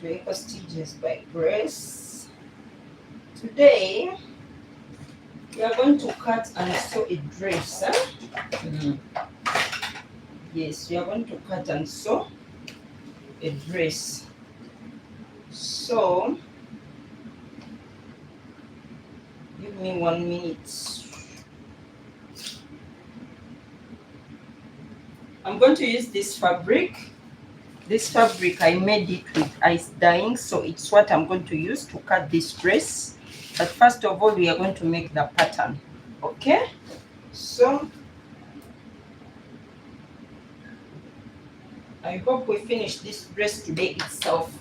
to Eco Stitches by Grace. Today we are going to cut and sew a dress. Yes, we are going to cut and sew a dress. So give me 1 minute. I'm going to use this fabric. This fabric I made it with ice dyeing, so it's what I'm going to use to cut this dress. But first of all, we are going to make the pattern. Okay, so I hope we finish this dress today itself.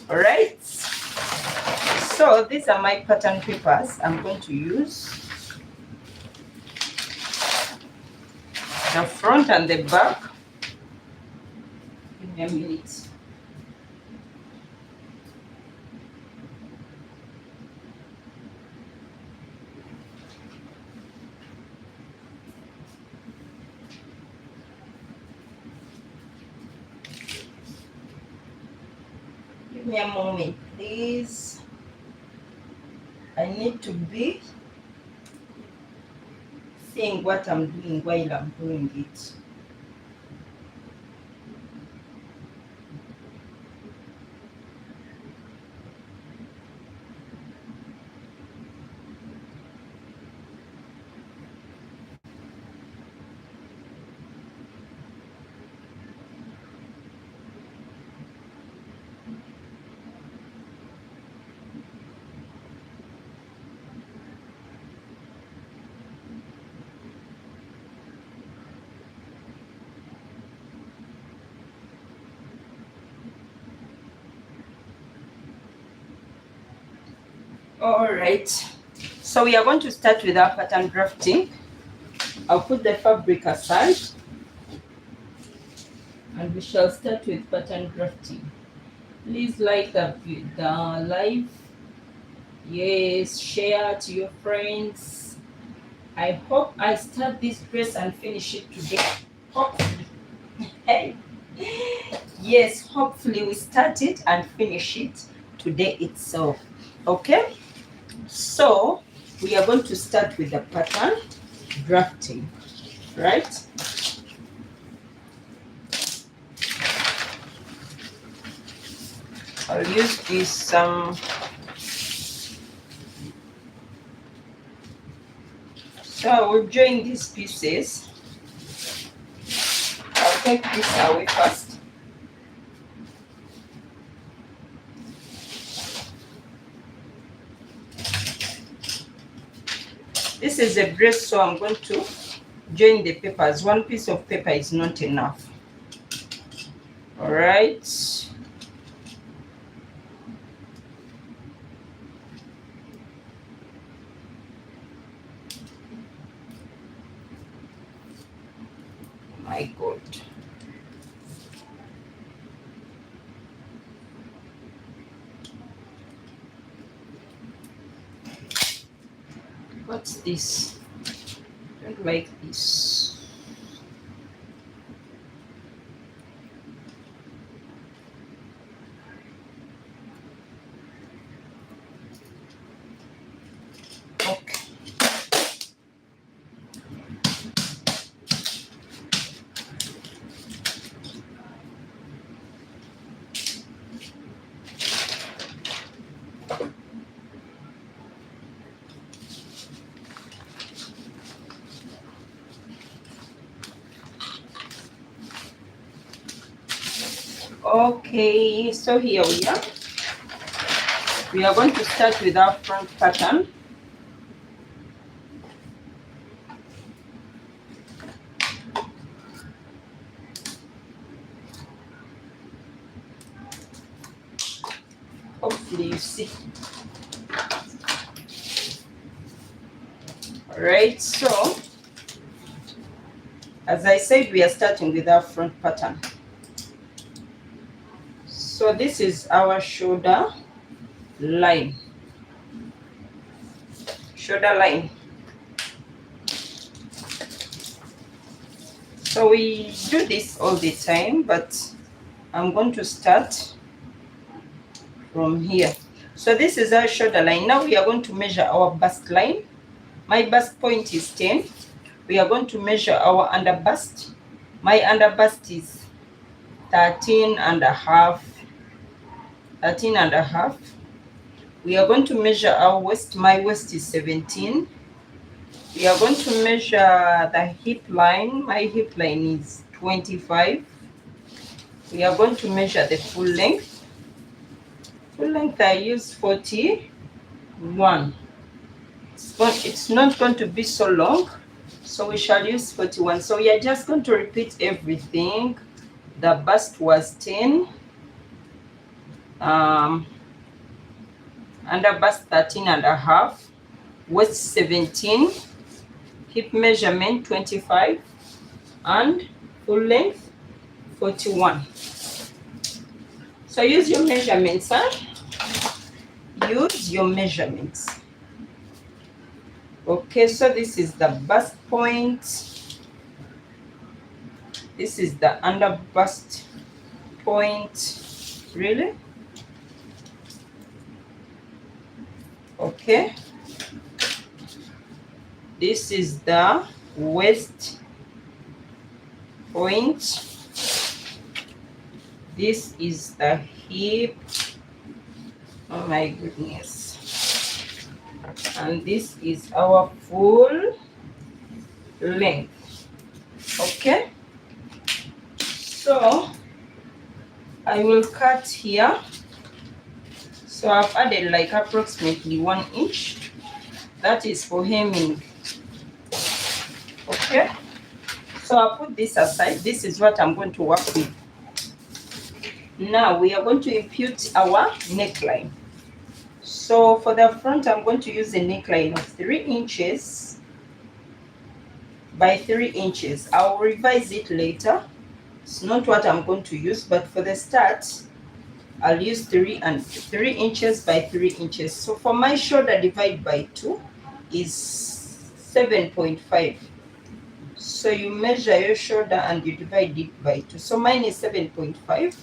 All right, so these are my pattern papers I'm going to use. The front and the back. Give me a minute. Give me a moment, please. I need to be seeing what I'm doing while I'm doing it. All right, so we are going to start with our pattern drafting. I'll put the fabric aside and we shall start with pattern drafting. Please like the live. Yes, share to your friends. I hope I start this dress and finish it today. Hopefully. Hey. Yes, hopefully we start it and finish it today itself. Okay, so we are going to start with the pattern drafting, right? I'll use this so I will join these pieces. I'll take this away first. This is a dress, so I'm going to join the papers. One piece of paper is not enough. All right. My God. What's this? I don't like this. Okay. Okay, so here we are. We are going to start with our front pattern. Hopefully you see. All right, so as I said, we are starting with our front pattern. So this is our shoulder line. Shoulder line. So we do this all the time, but I'm going to start from here. So this is our shoulder line. Now we are going to measure our bust line. My bust point is 10. We are going to measure our under bust. My under bust is 13 and a half. 13 and a half. We are going to measure our waist. My waist is 17. We are going to measure the hip line. My hip line is 25. We are going to measure the full length. Full length I use 41. It's not going to be so long, so we shall use 41. So we are just going to repeat everything. The bust was 10. Under bust 13 and a half. Waist 17. Hip measurement 25. And full length 41. So use your measurements, huh? Use your measurements. Okay, so this is the bust point. This is the under bust point. Really? Okay. This is the waist point. This is the hip. Oh my goodness. And this is our full length. Okay. So I will cut here. So I've added like approximately 1 inch. That is for hemming. Okay. So I'll put this aside. This is what I'm going to work with. Now we are going to impute our neckline. So for the front, I'm going to use a neckline of 3 inches by 3 inches. I'll revise it later. It's not what I'm going to use, but for the start, I'll use 3 inches by 3 inches. So for my shoulder, divide by 2 is 7.5. So you measure your shoulder and you divide it by 2. So mine is 7.5.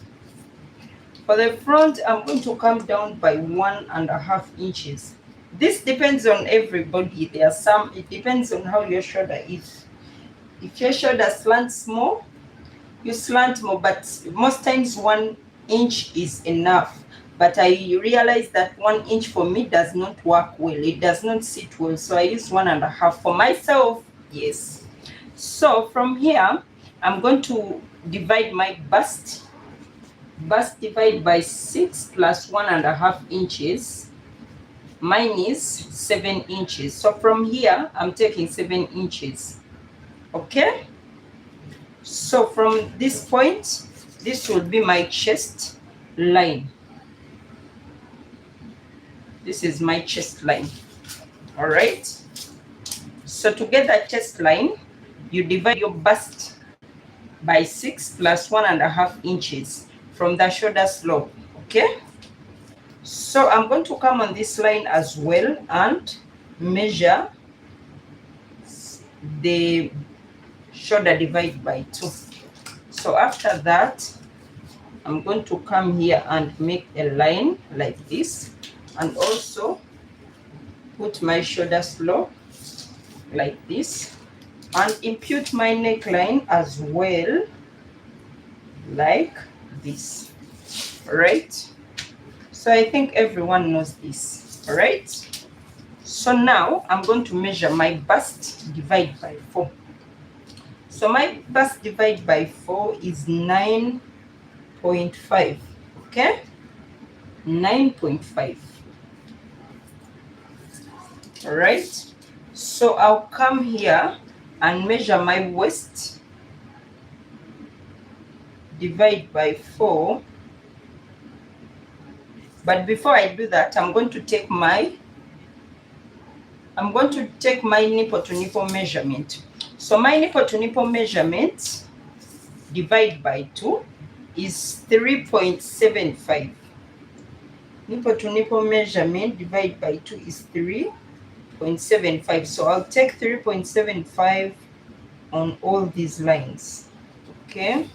For the front, I'm going to come down by 1.5 inches. This depends on everybody. There are some, it depends on how your shoulder is. If your shoulder slants more, you slant more, but most times 1 inch is enough. But I realize that 1 inch for me does not work well. It does not sit well. So I use 1.5 for myself. Yes. So from here, I'm going to divide my bust. Bust divide by 6 plus 1.5 inches. Mine is 7 inches. So from here, I'm taking 7 inches. Okay. So from this point, this will be my chest line. This is my chest line. All right. So to get that chest line, you divide your bust by 6 plus 1.5 inches from the shoulder slope. Okay. So I'm going to come on this line as well and measure the shoulder divide by 2. So after that, I'm going to come here and make a line like this, and also put my shoulder slope like this, and impute my neckline as well like this. All right. So I think everyone knows this. All right. So now I'm going to measure my bust divide by 4. So my bust divide by 4 is 9.5. Okay. 9.5. All right. So I'll come here and measure my waist divide by 4. But before I do that, I'm going to take my nipple to nipple measurement. So my nipple to nipple measurement divide by 2 is 3.75. Nipple to nipple measurement divide by 2 is 3.75. So I'll take 3.75 on all these lines. Okay.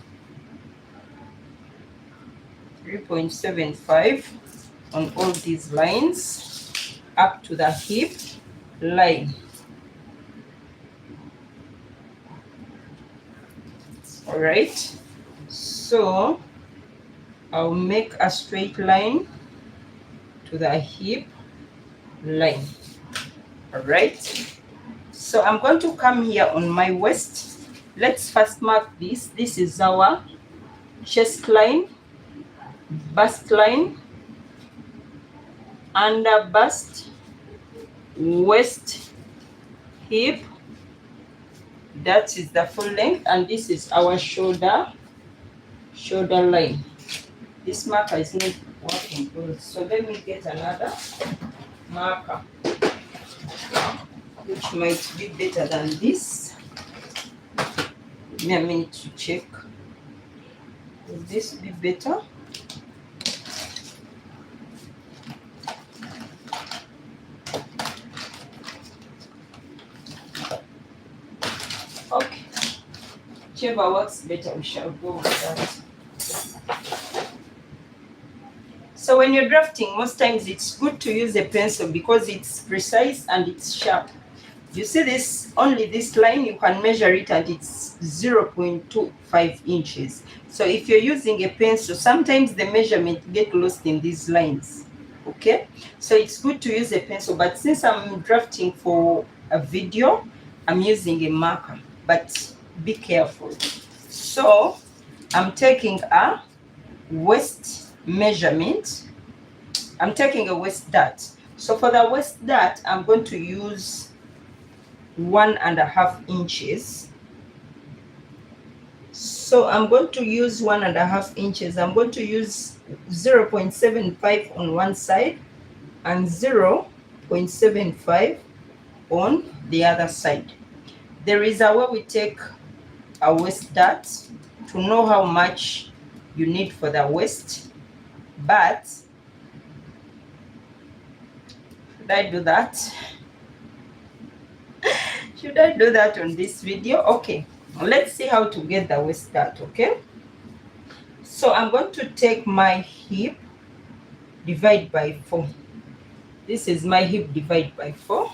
3.75 on all these lines up to the hip line. All right, so I'll make a straight line to the hip line. All right, so I'm going to come here on my waist. Let's first mark this. This is our chest line, bust line, under bust, waist, hip. That is the full length, and this is our shoulder line. This marker is not working good, so let me get another marker which might be better than this. Give me a minute to check. Will this be better? Okay, whichever works better, we shall go with that. So when you're drafting, most times it's good to use a pencil because it's precise and it's sharp. You see this, only this line, you can measure it and it's 0.25 inches. So if you're using a pencil, sometimes the measurement get lost in these lines. Okay, so it's good to use a pencil, but since I'm drafting for a video, I'm using a marker, but be careful. So I'm taking a waist measurement. I'm taking a waist dart. So for the waist dart, I'm going to use 1.5 inches. So I'm going to use 1.5 inches. I'm going to use 0.75 on one side and 0.75 on the other side. There is a way we take a waist dart to know how much you need for the waist, but should I do that? Should I do that on this video? Okay, let's see how to get the waist dart. Okay, so I'm going to take my hip, divide by 4. This is my hip, divide by 4,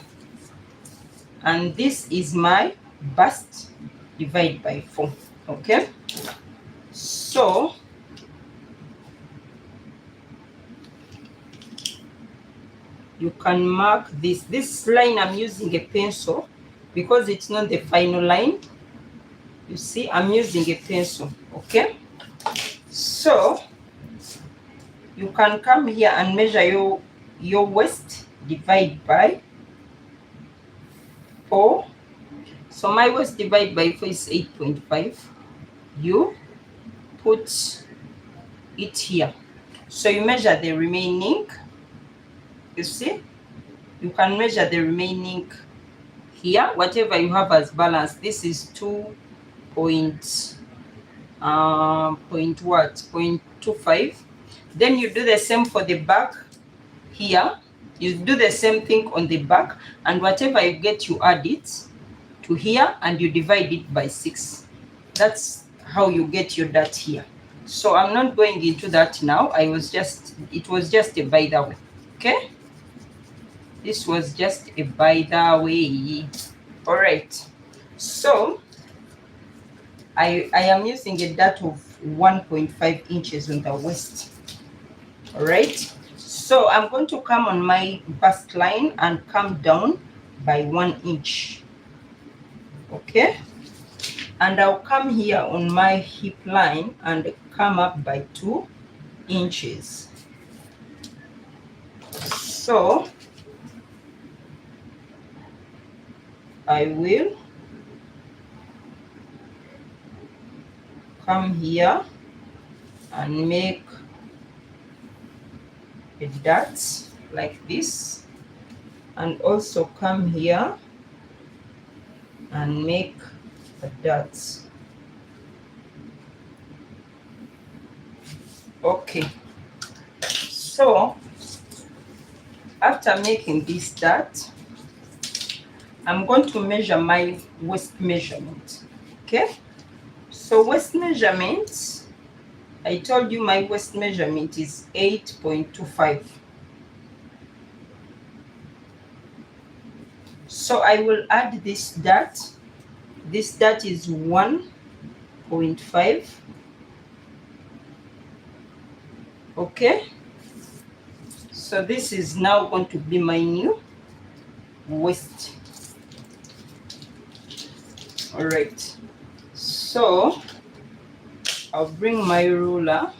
and this is my bust, divide by 4. Okay, so you can mark this line. I'm using a pencil because it's not the final line. You see, I'm using a pencil. Okay, so you can come here and measure your waist, divide by 4. So my waist divide by 4 is 8.5. You put it here. So you measure the remaining. You see, you can measure the remaining here, whatever you have as balance. This is 0.25. Then you do the same for the back here. You do the same thing on the back, and whatever you get, you add it to here and you divide it by 6. That's how you get your dart here. So I'm not going into that now. It was just a by the way. Okay, this was just a by the way. All right, so I am using a dart of 1.5 inches on the waist. All right, so I'm going to come on my bust line and come down by 1 inch. Okay, and I'll come here on my hip line and come up by 2 inches. So I will come here and make a dart like this, and also come here and make a dart. Okay, so after making this dart, I'm going to measure my waist measurement. Okay, so waist measurement, I told you my waist measurement is 8.25. So I will add this dot. This dot is 1.5. Okay, so this is now going to be my new waist. All right, so I'll bring my ruler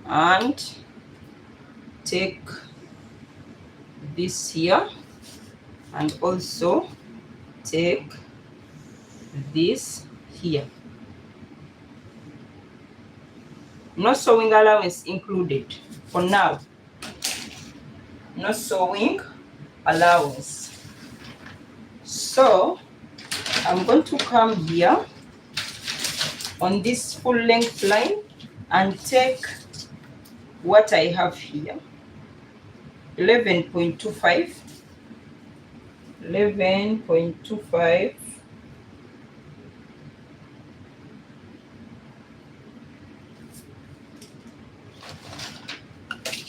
and take this here and also take this here. No sewing allowance included for now. No sewing allowance. So I'm going to come here on this full length line and take what I have here, 11.25, 11.25,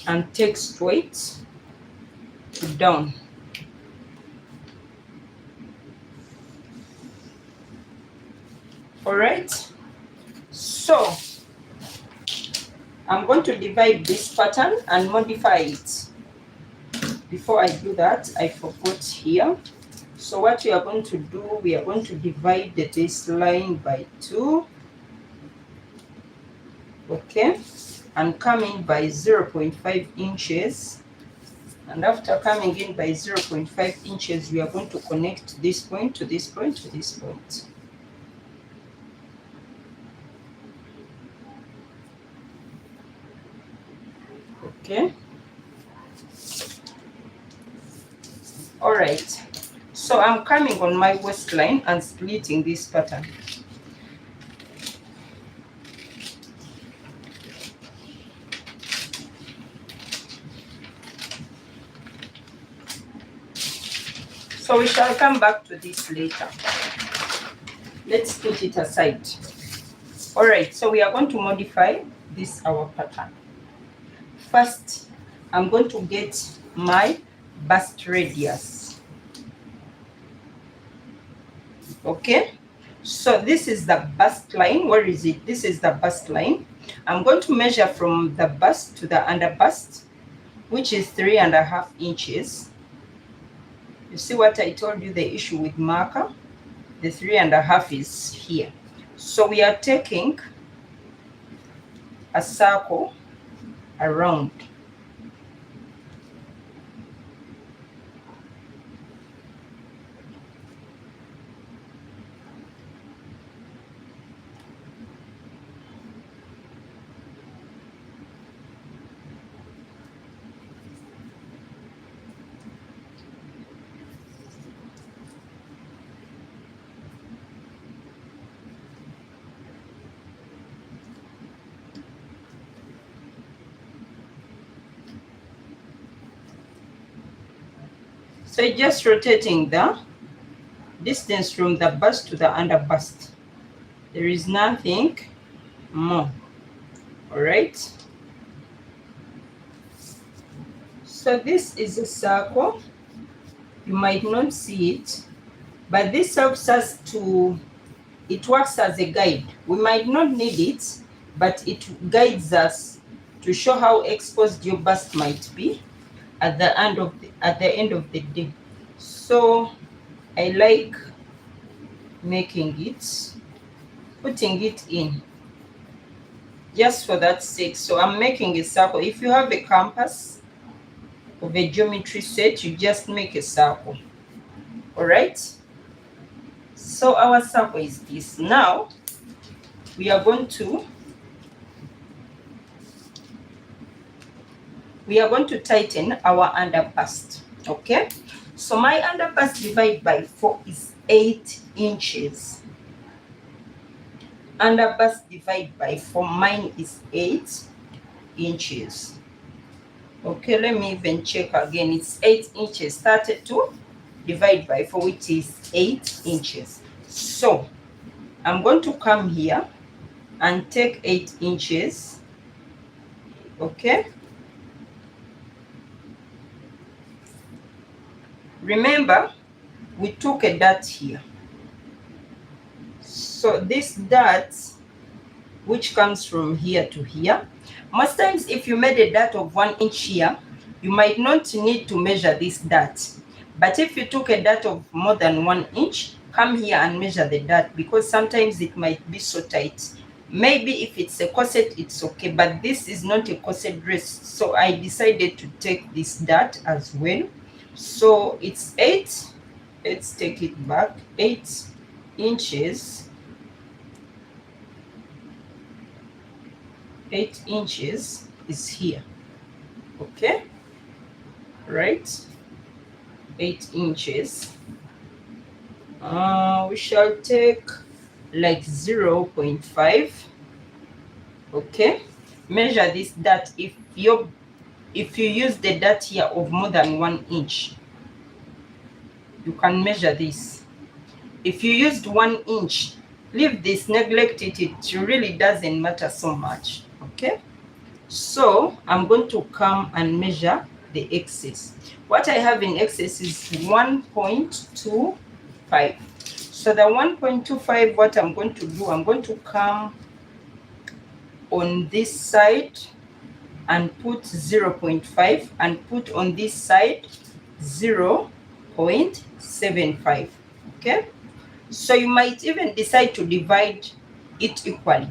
and take straight down. All right, so I'm going to divide this pattern and modify it. Before I do that, I forgot here. So what we are going to do, we are going to divide this line by 2. Okay, and come in by 0.5 inches. And after coming in by 0.5 inches, we are going to connect this point to this point to this point. Okay. All right. So I'm coming on my waistline and splitting this pattern. So we shall come back to this later. Let's put it aside. All right, so we are going to modify this our pattern. First, I'm going to get my bust radius. Okay, so this is the bust line. Where is it? This is the bust line. I'm going to measure from the bust to the under bust, which is 3.5 inches. You see what I told you, the issue with marker? The 3.5 is here. So we are taking a circle around. So just rotating the distance from the bust to the under bust. There is nothing more. All right. So this is a circle. You might not see it, but this helps us to, it works as a guide. We might not need it, but it guides us to show how exposed your bust might be at the end of the day. So I like making it, putting it in just for that sake. So I'm making a circle. If you have a compass of a geometry set, you just make a circle. All right, so our circle is this. Now we are going to tighten our under bust. Okay, so my under bust divided by 4 is 8 inches. Under bust divided by 4, mine is 8 inches. Okay, let me even check again. It's 8 inches. 32 divided by 4, which is 8 inches. So I'm going to come here and take 8 inches. Okay, remember we took a dot here. So this dot, which comes from here to here, most times if you made a dot of 1 inch here, you might not need to measure this dot. But if you took a dot of more than 1 inch, come here and measure the dot, because sometimes it might be so tight. Maybe if it's a corset, it's okay, but this is not a corset dress, so I decided to take this dot as well. So it's 8, let's take it back, 8 inches. 8 inches is here, okay, right? 8 inches. We shall take like 0.5. okay, measure this dot. If you use the dot here of more than 1 inch, you can measure this. If you used 1 inch, leave this, neglect it, it really doesn't matter so much. Okay, so I'm going to come and measure the excess. What I have in excess is 1.25. So the 1.25, what I'm going to do, I'm going to come on this side and put 0.5 and put on this side 0.75. okay, so you might even decide to divide it equally,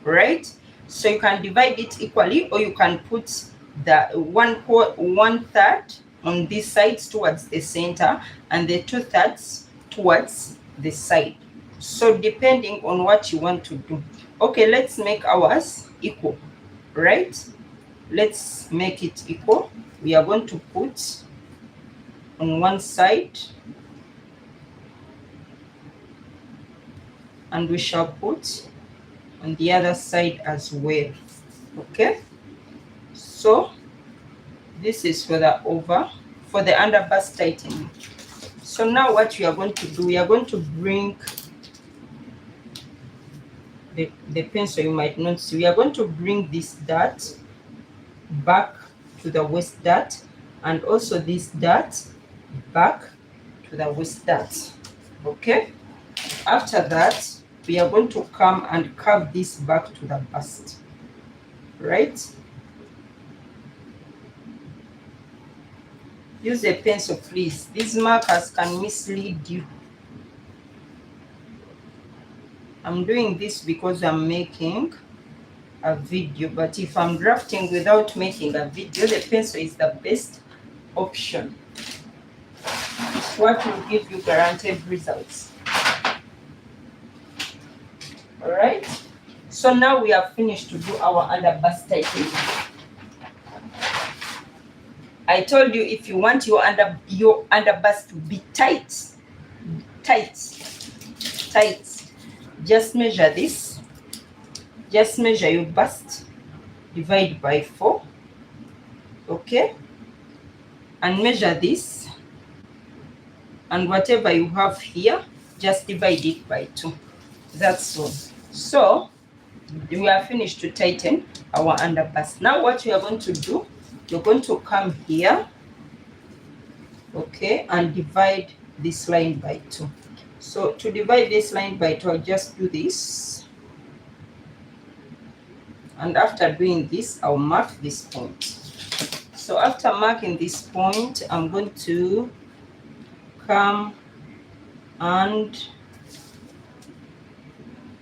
right? So you can divide it equally, or you can put the 1/3 on these sides towards the center and the 2/3 towards the side. So depending on what you want to do. Okay, let's make ours equal, right? Let's make it equal. We are going to put on one side, and we shall put on the other side as well. Okay, so this is for the under bust tightening. So now what we are going to do, we are going to bring the pencil, you might not see, we are going to bring this dot back to the waist dot, and also this dot back to the waist dot. Okay, after that we are going to come and curve this back to the bust, right? Use a pencil, please. These markers can mislead you. I'm doing this because I'm making a video, but if I'm drafting without making a video, the pencil is the best option. It's what will give you guaranteed results. All right, so now we are finished to do our under bust tightening. I told you, if you want your under bust to be tight, just measure this. Just measure your bust, divide by 4, okay, and measure this, and whatever you have here, just divide it by 2. That's all. So we are finished to tighten our under bust. Now what we are going to do, you're going to come here, okay, and divide this line by 2. So to divide this line by 2, I'll just do this, and after doing this, I'll mark this point. So after marking this point, I'm going to come and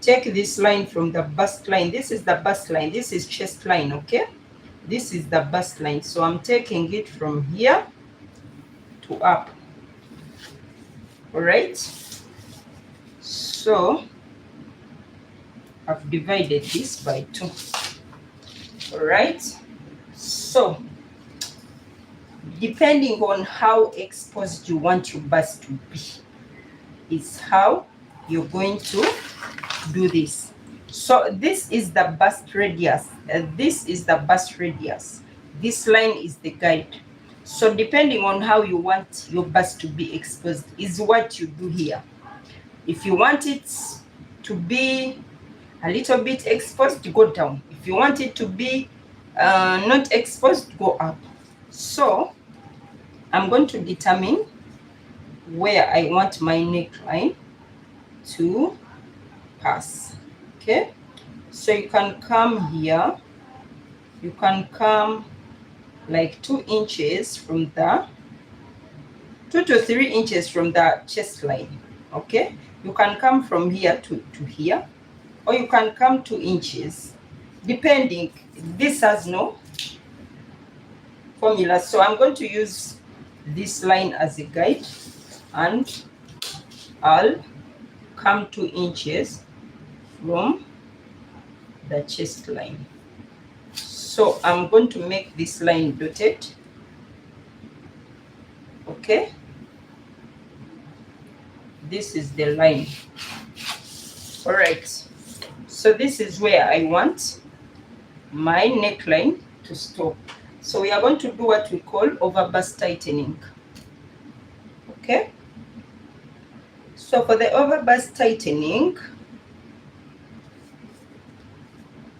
take this line from the bust line. This is the bust line, this is chest line, okay? This is the bust line. So I'm taking it from here to up. All right? So I've divided this by 2. All right? So depending on how exposed you want your bust to be, is how you're going to do this. So this is the bust radius. This is the bust radius. This line is the guide. So depending on how you want your bust to be exposed is what you do here. If you want it to be a little bit exposed, go down. If you want it to be not exposed, go up. So I'm going to determine where I want my neckline to pass. Okay, so you can come here, you can come like 2 inches from the 2 to 3 inches from the chest line. Okay, you can come from here to here, or you can come 2 inches depending. This has no formula, so I'm going to use this line as a guide, and I'll come 2 inches from the chest line. So I'm going to make this line dotted. Okay, this is the line. All right, so this is where I want my neckline to stop. So we are going to do what we call overbust tightening. Okay, so for the overbust tightening,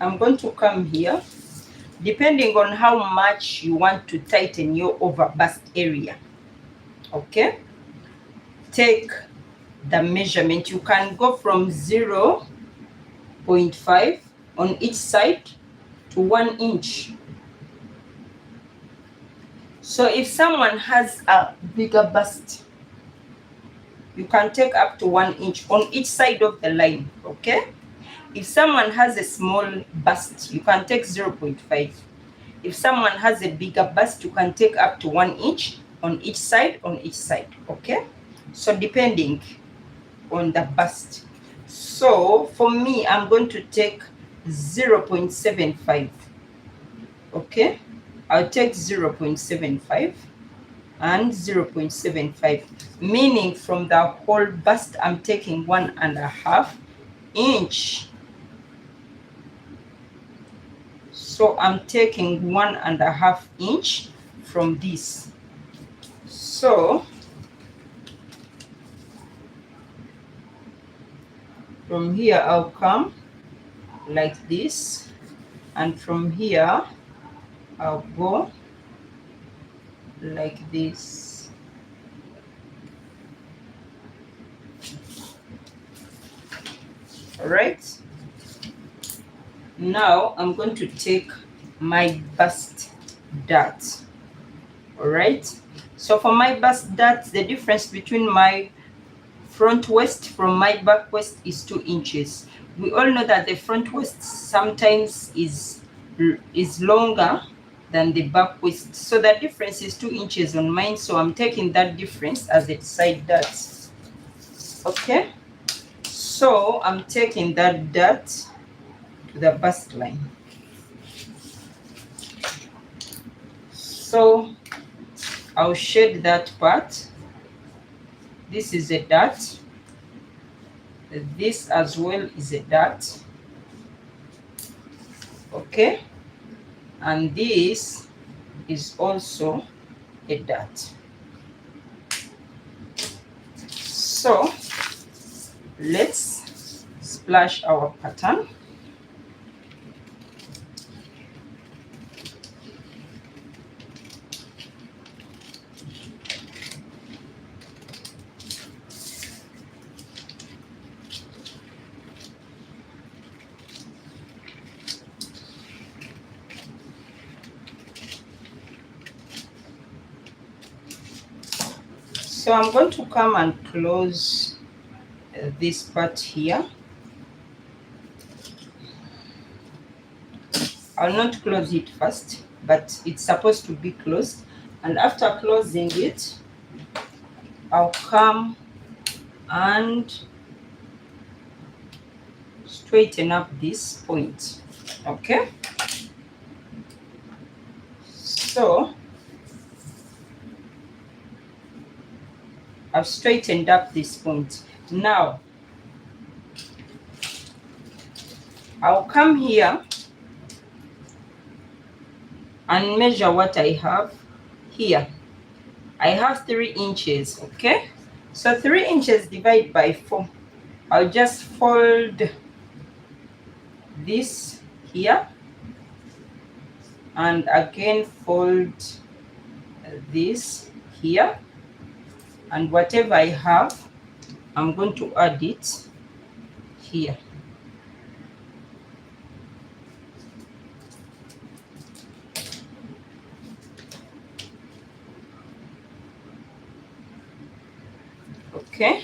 I'm going to come here, depending on how much you want to tighten your overbust area. Okay, take the measurement. You can go from 0.5 on each side to 1 inch. So if someone has a bigger bust, you can take up to 1 inch on each side of the line. Okay, if someone has a small bust, you can take 0.5. If someone has a bigger bust, you can take up to 1 inch on each side, okay, so depending on the bust. So for me, I'm going to take 0.75. okay, I'll take 0.75 and 0.75, meaning from the whole bust I'm taking 1.5 inch. So I'm taking 1.5 inch from this. So from here I'll come like this, and from here I'll go like this. All right, now I'm going to take my bust dart. All right, so for my bust dart, the difference between my front waist from my back waist is 2 inches. We all know that the front waist sometimes is longer than the back waist, so the difference is 2 inches on mine. So I'm taking that difference as a side dart. Okay, so I'm taking that dart to the bust line. So I'll shade that part. This is a dart. This as well is a dart. Okay, and this is also a dart. So let's splash our pattern. So I'm going to come and close this part here. I'll not close it first, but it's supposed to be closed. And after closing it, I'll come and straighten up this point. Okay, so I've straightened up this point. Now I'll come here and measure what I have here. I have 3 inches. Okay, so 3 inches divided by 4. I'll just fold this here and again fold this here and whatever I have, I'm going to add it here. Okay,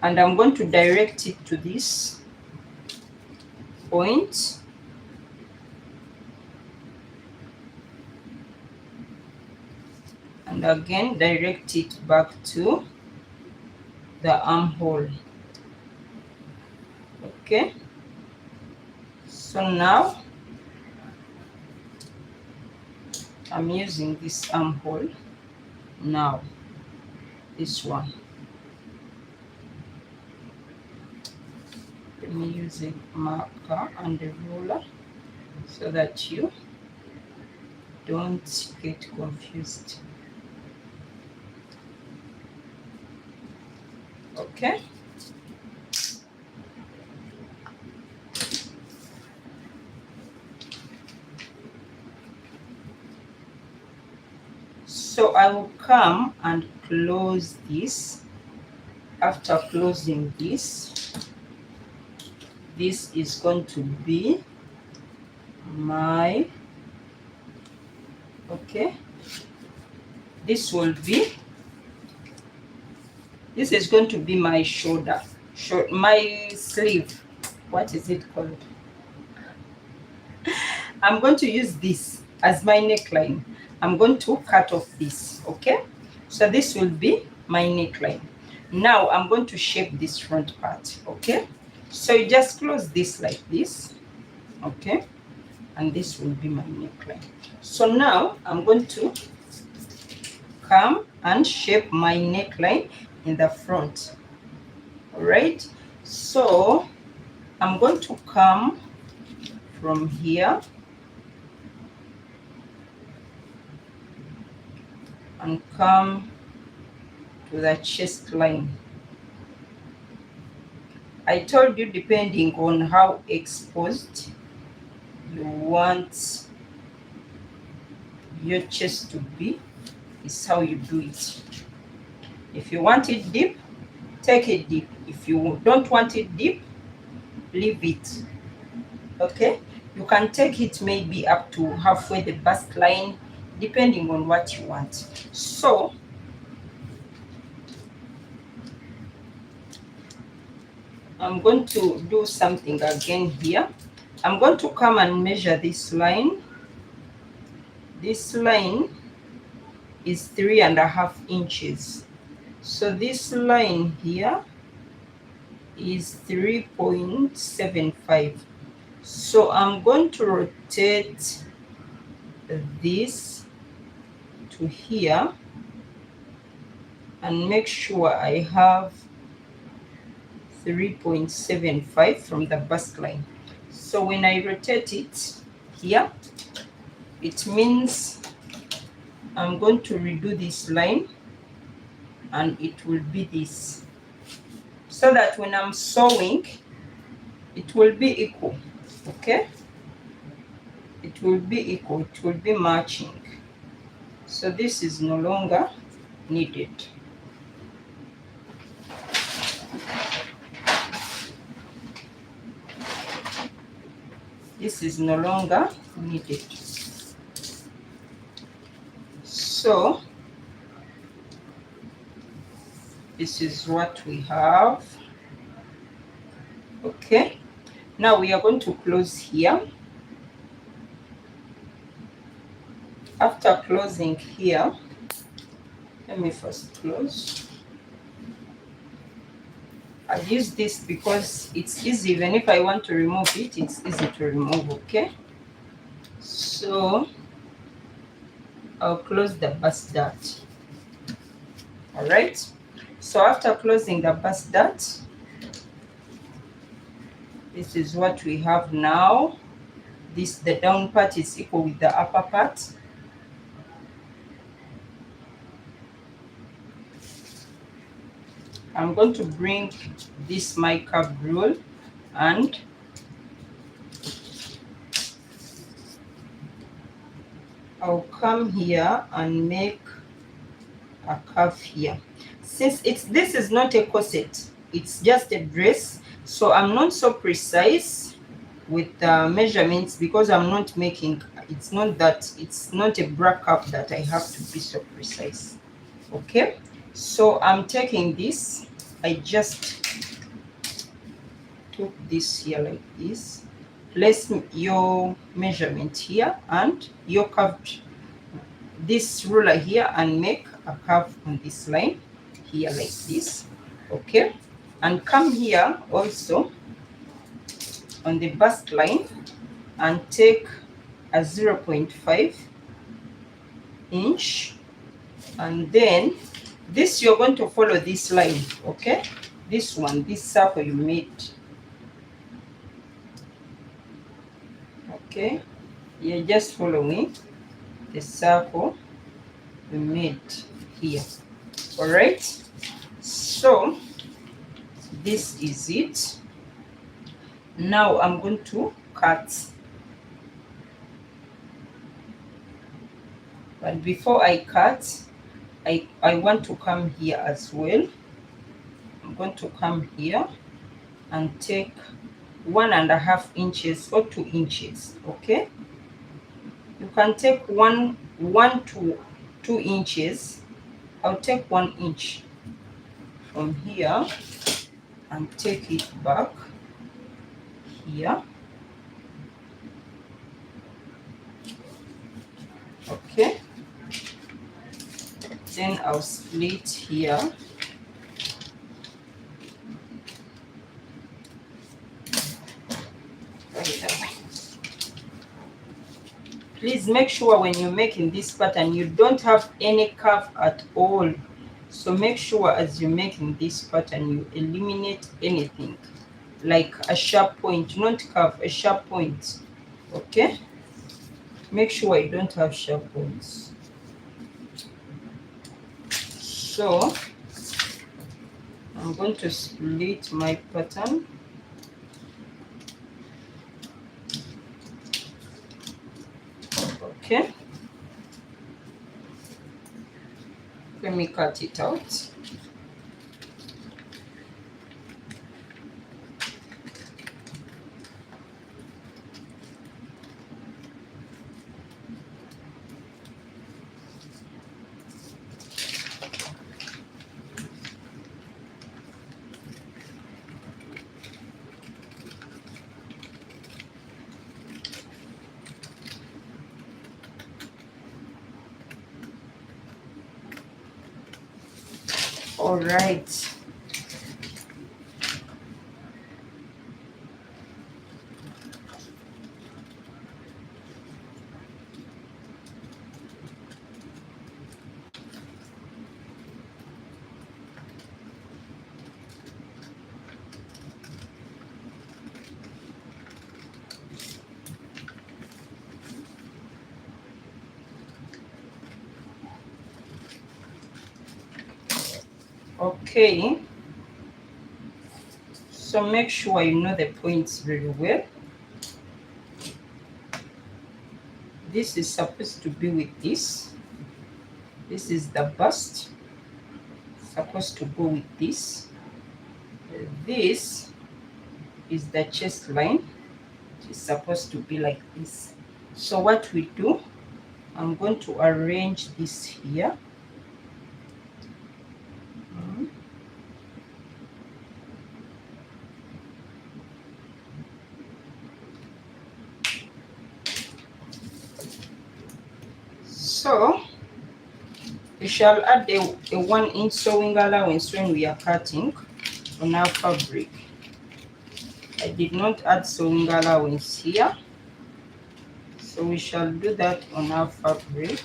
and I'm going to direct it to this point. And again direct it back to the armhole. Okay, so now I'm using this armhole now, this one. Let me use a marker and a ruler so that you don't get confused. Okay, so I will come and close this. After closing this, this is going to be my, okay, this is going to be my shoulder, my sleeve. What is it called? I'm going to use this as my neckline. I'm going to cut off this. Okay, so this will be my neckline. Now I'm going to shape this front part. Okay, so you just close this like this. Okay, and this will be my neckline. So now I'm going to come and shape my neckline in the front. All right, so I'm going to come from here and come to the chest line. I told you, depending on how exposed you want your chest to be, is how you do it. If you want it deep, take it deep. If you don't want it deep, leave it. Okay, you can take it maybe up to halfway the bust line, depending on what you want. So I'm going to do something again here. I'm going to come and measure this line. This line is 3.5 inches. So this line here is 3.75. So I'm going to rotate this to here and make sure I have 3.75 from the bust line. So when I rotate it here, it means I'm going to redo this line and it will be this, so that when I'm sewing, it will be equal. Okay, it will be equal, it will be matching. So this is no longer needed. This is no longer needed. So this is what we have. Okay, now we are going to close here. After closing here, let me first close. I use this because it's easy. Even if I want to remove it, it's easy to remove. Okay, so I'll close the bust dart. All right, so after closing the bust dart, this is what we have now. The down part is equal with the upper part. I'm going to bring this my curved rule and I'll come here and make a curve here. Since this is not a corset, it's just a dress, so I'm not so precise with measurements, because I'm not making, it's not a bra cup that I have to be so precise. Okay, so I'm taking this, I just took this here like this. Place your measurement here and your curved this ruler here and make a curve on this line here like this. Okay, and come here also on the bust line and take a 0.5 inch, and then this you're going to follow this line. Okay, this one, this circle you made. Okay, you're just following the circle we made here. All right, so this is it. Now I'm going to cut, but before I cut, I want to come here as well. I'm going to come here and take 1.5 inches or 2 inches. Okay, you can take 1 to 2 inches. I'll take 1 inch from here and take it back here. Okay, then I'll split here. Please make sure when you're making this pattern you don't have any curve at all. So make sure as you're making this pattern you eliminate anything like a sharp point, not curve, a sharp point. Okay, make sure you don't have sharp points. So I'm going to split my pattern. Okay, let me cut it out. All right, okay, so make sure you know the points very well. This is supposed to be with this. This is the bust, supposed to go with this. This is the chest line. It's supposed to be like this. So what we do, I'm going to arrange this here. So we shall add a 1 inch sewing allowance when we are cutting on our fabric. I did not add sewing allowance here, so we shall do that on our fabric.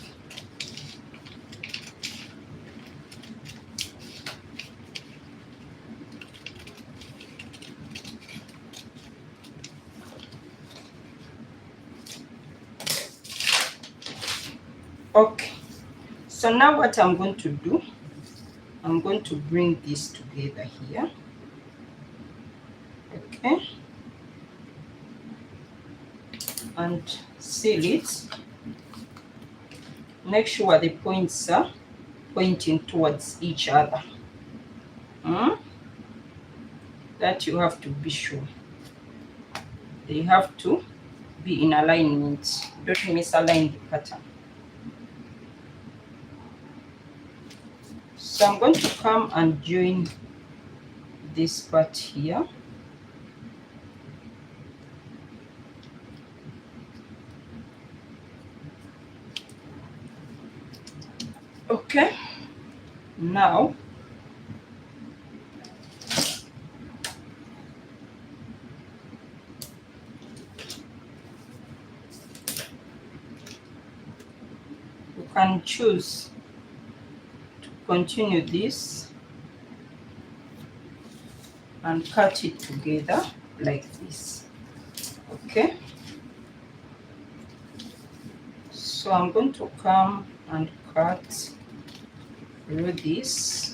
Okay, so now what I'm going to do, I'm going to bring this together here. Okay, and seal it. Make sure the points are pointing towards each other. That you have to be sure. They have to be in alignment. Don't misalign the pattern. So I'm going to come and join this part here. Okay, now you can choose to continue this and cut it together like this. Okay, so I'm going to come and cut through this.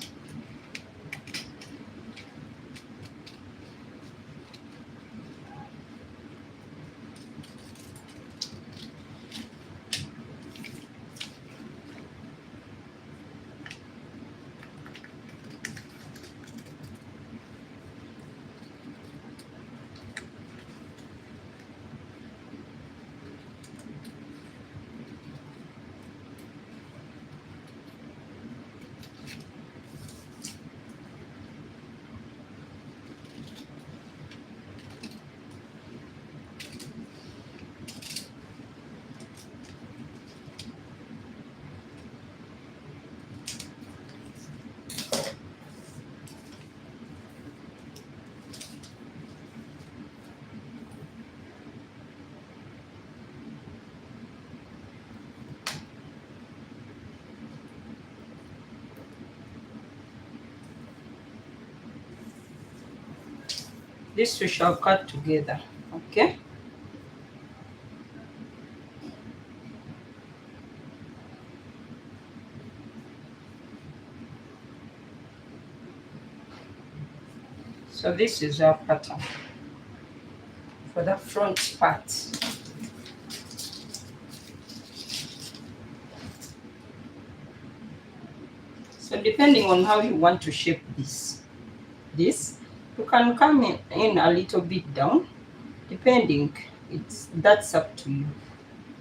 This we shall cut together. Okay, so this is our pattern for the front part. So depending on how you want to shape this you can come in a little bit down, depending. That's up to you.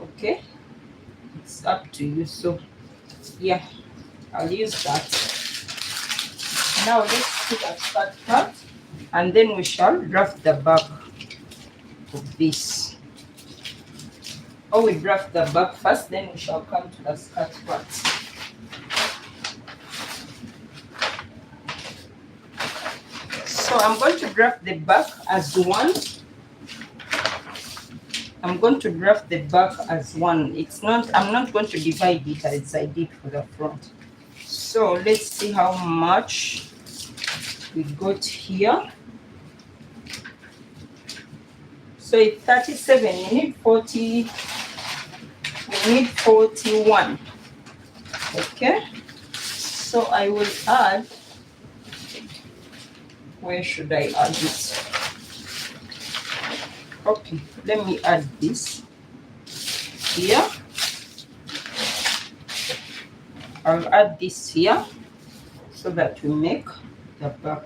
Okay, it's up to you. So yeah, I'll use that. Now let's take a skirt part, and then we shall draft the back of this. Or we draft the back first, then we shall come to the skirt part. So I'm going to draft the back as one. I'm going to draft the back as one. I'm not going to divide it as I did for the front. So let's see how much we got here. So it's 37. You need 40. We need 41. Okay. So I will add. Where should I add it? Okay, let me add this here. I'll add this here so that we make the back.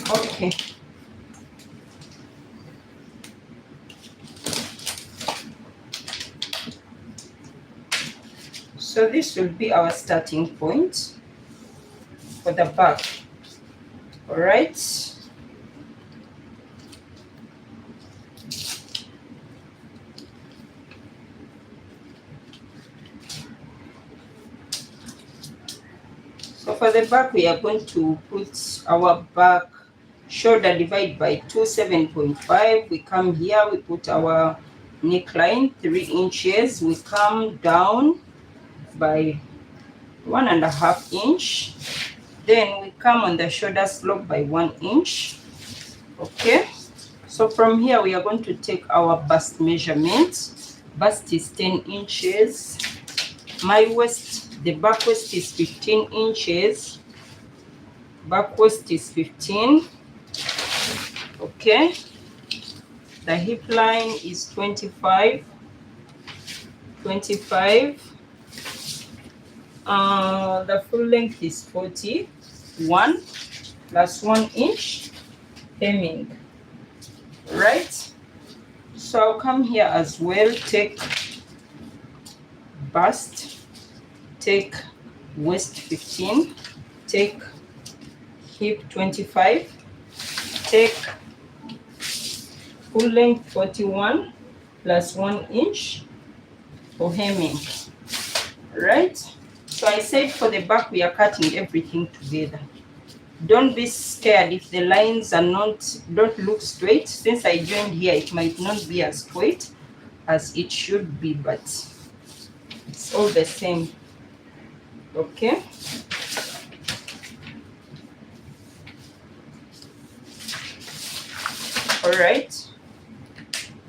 Okay. So this will be our starting point for the back. All right. So for the back, we are going to put our back shoulder divide by 2, 7.5. We come here, we put our neckline 3 inches. We come down by 1.5 inch. Then we come on the shoulder slope by 1 inch. Okay, so from here we are going to take our bust measurement. Bust is 10 inches. My waist The back waist is 15 inches. Back waist is 15. Okay. The hip line is 25. 25. The full length is 41 plus 1 inch hemming. Right? So I'll come here as well, take bust, take waist 15, take hip 25, take full length 41 plus 1 inch for hemming. Right? So I said for the back we are cutting everything together. Don't be scared if the lines are don't look straight. Since I joined here, it might not be as straight as it should be, but it's all the same. Okay. All right.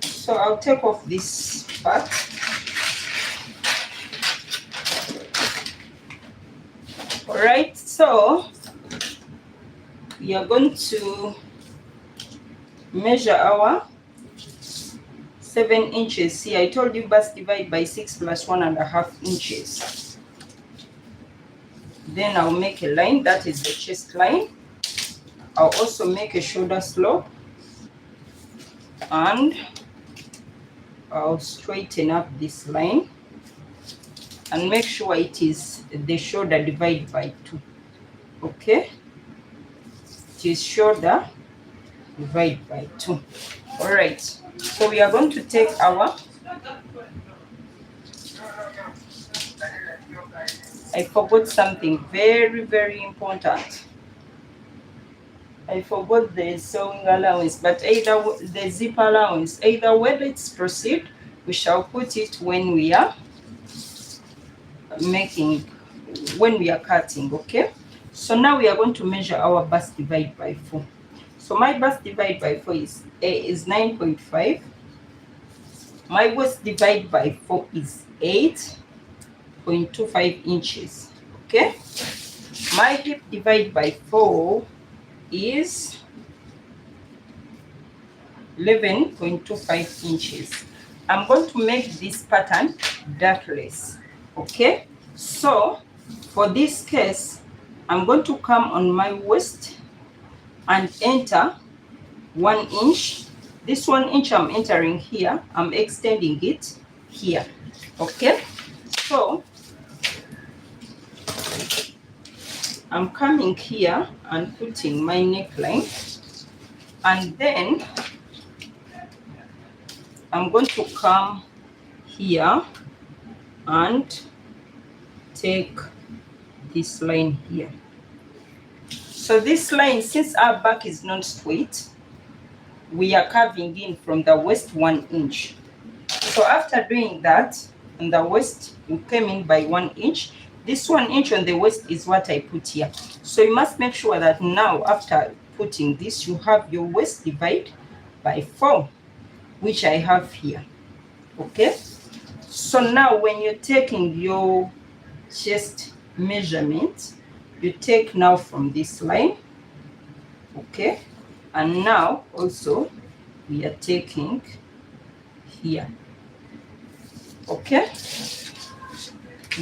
So I'll take off this part. All right. So we are going to measure our 7 inches here. I told you bust divide by 6 plus 1.5 inches. Then I'll make a line, that is the chest line. I'll also make a shoulder slope, and I'll straighten up this line and make sure it is the shoulder divided by 2. Okay, it is shoulder divided by 2. All right, so we are going to take our, I forgot something very, very important. I forgot the sewing allowance, but either the zip allowance. Either way, let's proceed. We shall put it when we are when we are cutting. Okay, so now we are going to measure our bust divide by 4. So my bust divide by 4 is 9.5. My waist divide by 4 is 8.25 inches. Okay, my hip divide by 4 is 11.25 inches. I'm going to make this pattern dartless. Okay, so for this case, I'm going to come on my waist and enter 1 inch. This 1 inch I'm entering here, I'm extending it here. Okay, so I'm coming here and putting my neckline, and then I'm going to come here and take this line here. So this line, since our back is not straight, we are curving in from the waist 1 inch. So after doing that, on the waist, we came in by 1 inch. This 1 inch on the waist is what I put here. So you must make sure that now after putting this, you have your waist divide by 4, which I have here. Okay, so now when you're taking your chest measurement, you take now from this line. Okay, and now also we are taking here. Okay,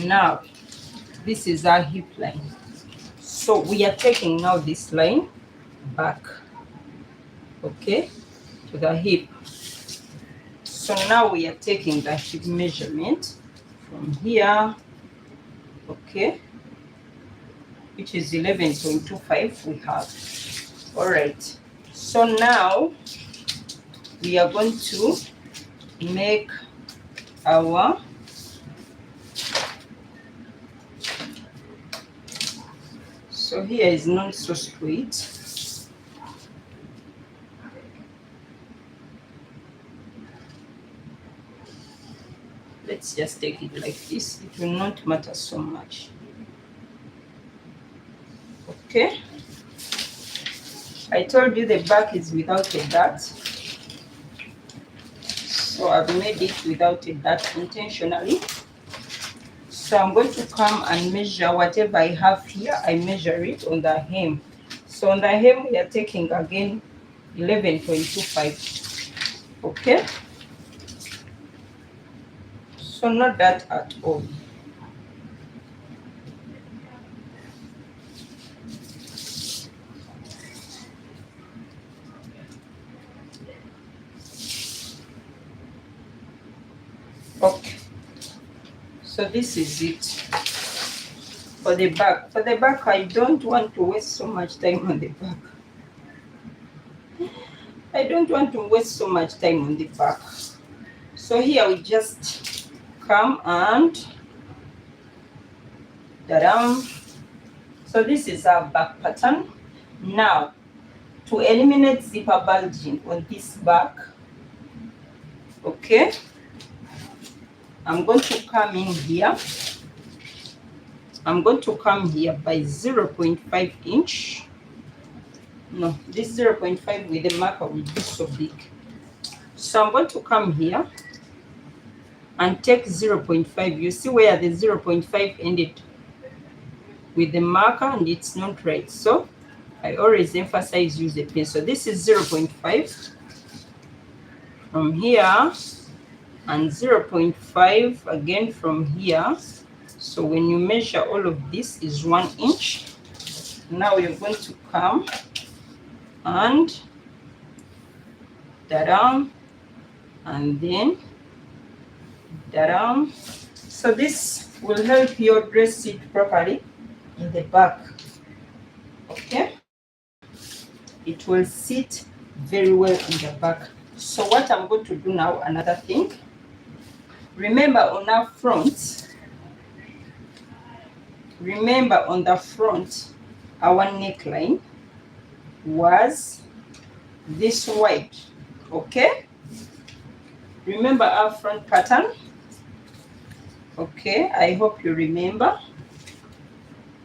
now this is our hip line. So we are taking now this line back, okay, to the hip. So now we are taking the hip measurement from here, okay, which is 11.25 we have. All right, so now we are going to make our so here is not so straight. Let's just take it like this. It will not matter so much. Okay, I told you the back is without a dart, so I've made it without a dart intentionally. So I'm going to come and measure whatever I have here. I measure it on the hem. So on the hem, we are taking again 11.25. Okay, so not that at all. Okay, so this is it for the back. For the back, I don't want to waste so much time on the back. I don't want to waste so much time on the back. So here we just come and da-dam. So this is our back pattern. Now, to eliminate zipper bulging on this back, okay, I'm going to come in here. I'm going to come here by 0.5 inch. No, this 0.5 with the marker will be so big. So I'm going to come here and take 0.5. You see where the 0.5 ended with the marker, and it's not right. So I always emphasize use a pen. So this is 0.5 from here and 0.5 again from here. So when you measure all of this is 1 inch. Now you're going to come and down and then down. So this will help your dress sit properly in the back. Okay, it will sit very well in the back. So what I'm going to do now, another thing, remember on our front, remember on the front, our neckline was this wide. Okay, remember our front pattern. Okay, I hope you remember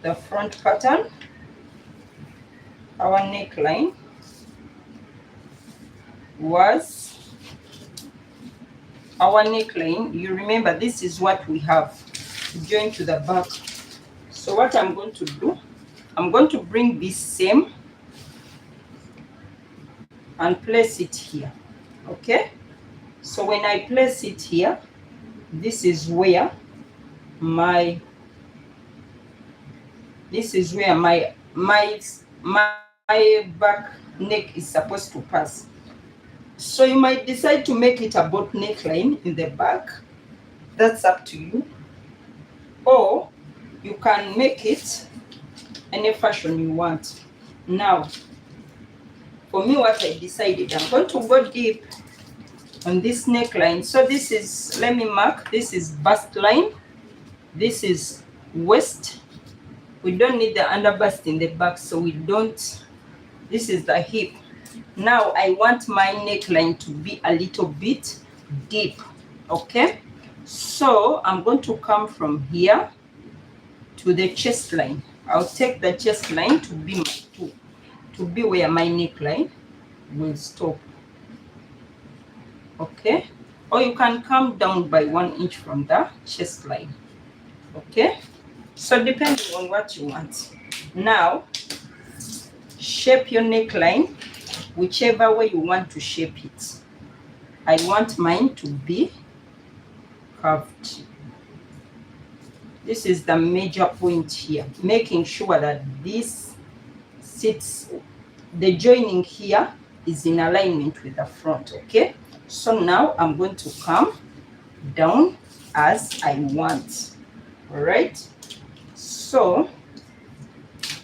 the front pattern. Our neckline was you remember this is what we have to join to the back. So what I'm going to do, I'm going to bring this same and place it here. Okay, so when I place it here, this is where my back neck is supposed to pass. So you might decide to make it a boat neckline in the back. That's up to you. Or you can make it any fashion you want. Now, for me, what I decided, I'm going to go deep on this neckline. So this is, let me mark, this is bust line. This is waist. We don't need the under bust in the back, so we don't. This is the hip. Now I want my neckline to be a little bit deep. Okay, so I'm going to come from here to the chest line. I'll take the chest line to be where my neckline will stop. Okay, or you can come down by 1 inch from the chest line. Okay, so depending on what you want. Now shape your neckline whichever way you want to shape it. I want mine to be curved. This is the major point here, making sure that this sits, the joining here is in alignment with the front. Okay, so now I'm going to come down as I want. All right, so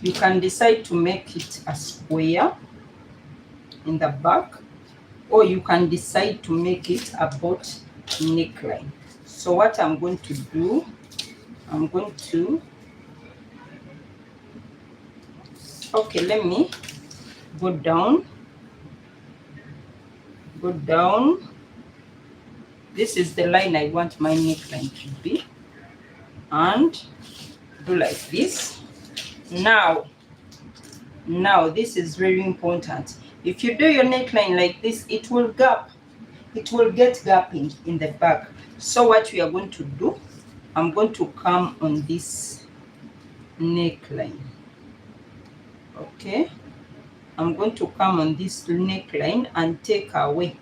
you can decide to make it a square in the back, or you can decide to make it a boat neckline. So what I'm going to do, I'm going to, okay, let me go down. This is the line I want my neckline to be, and do like this. Now this is very important. If you do your neckline like this, it will get gapping in the back. So what we are going to do, I'm going to come on this neckline. Okay, I'm going to come on this neckline and take away.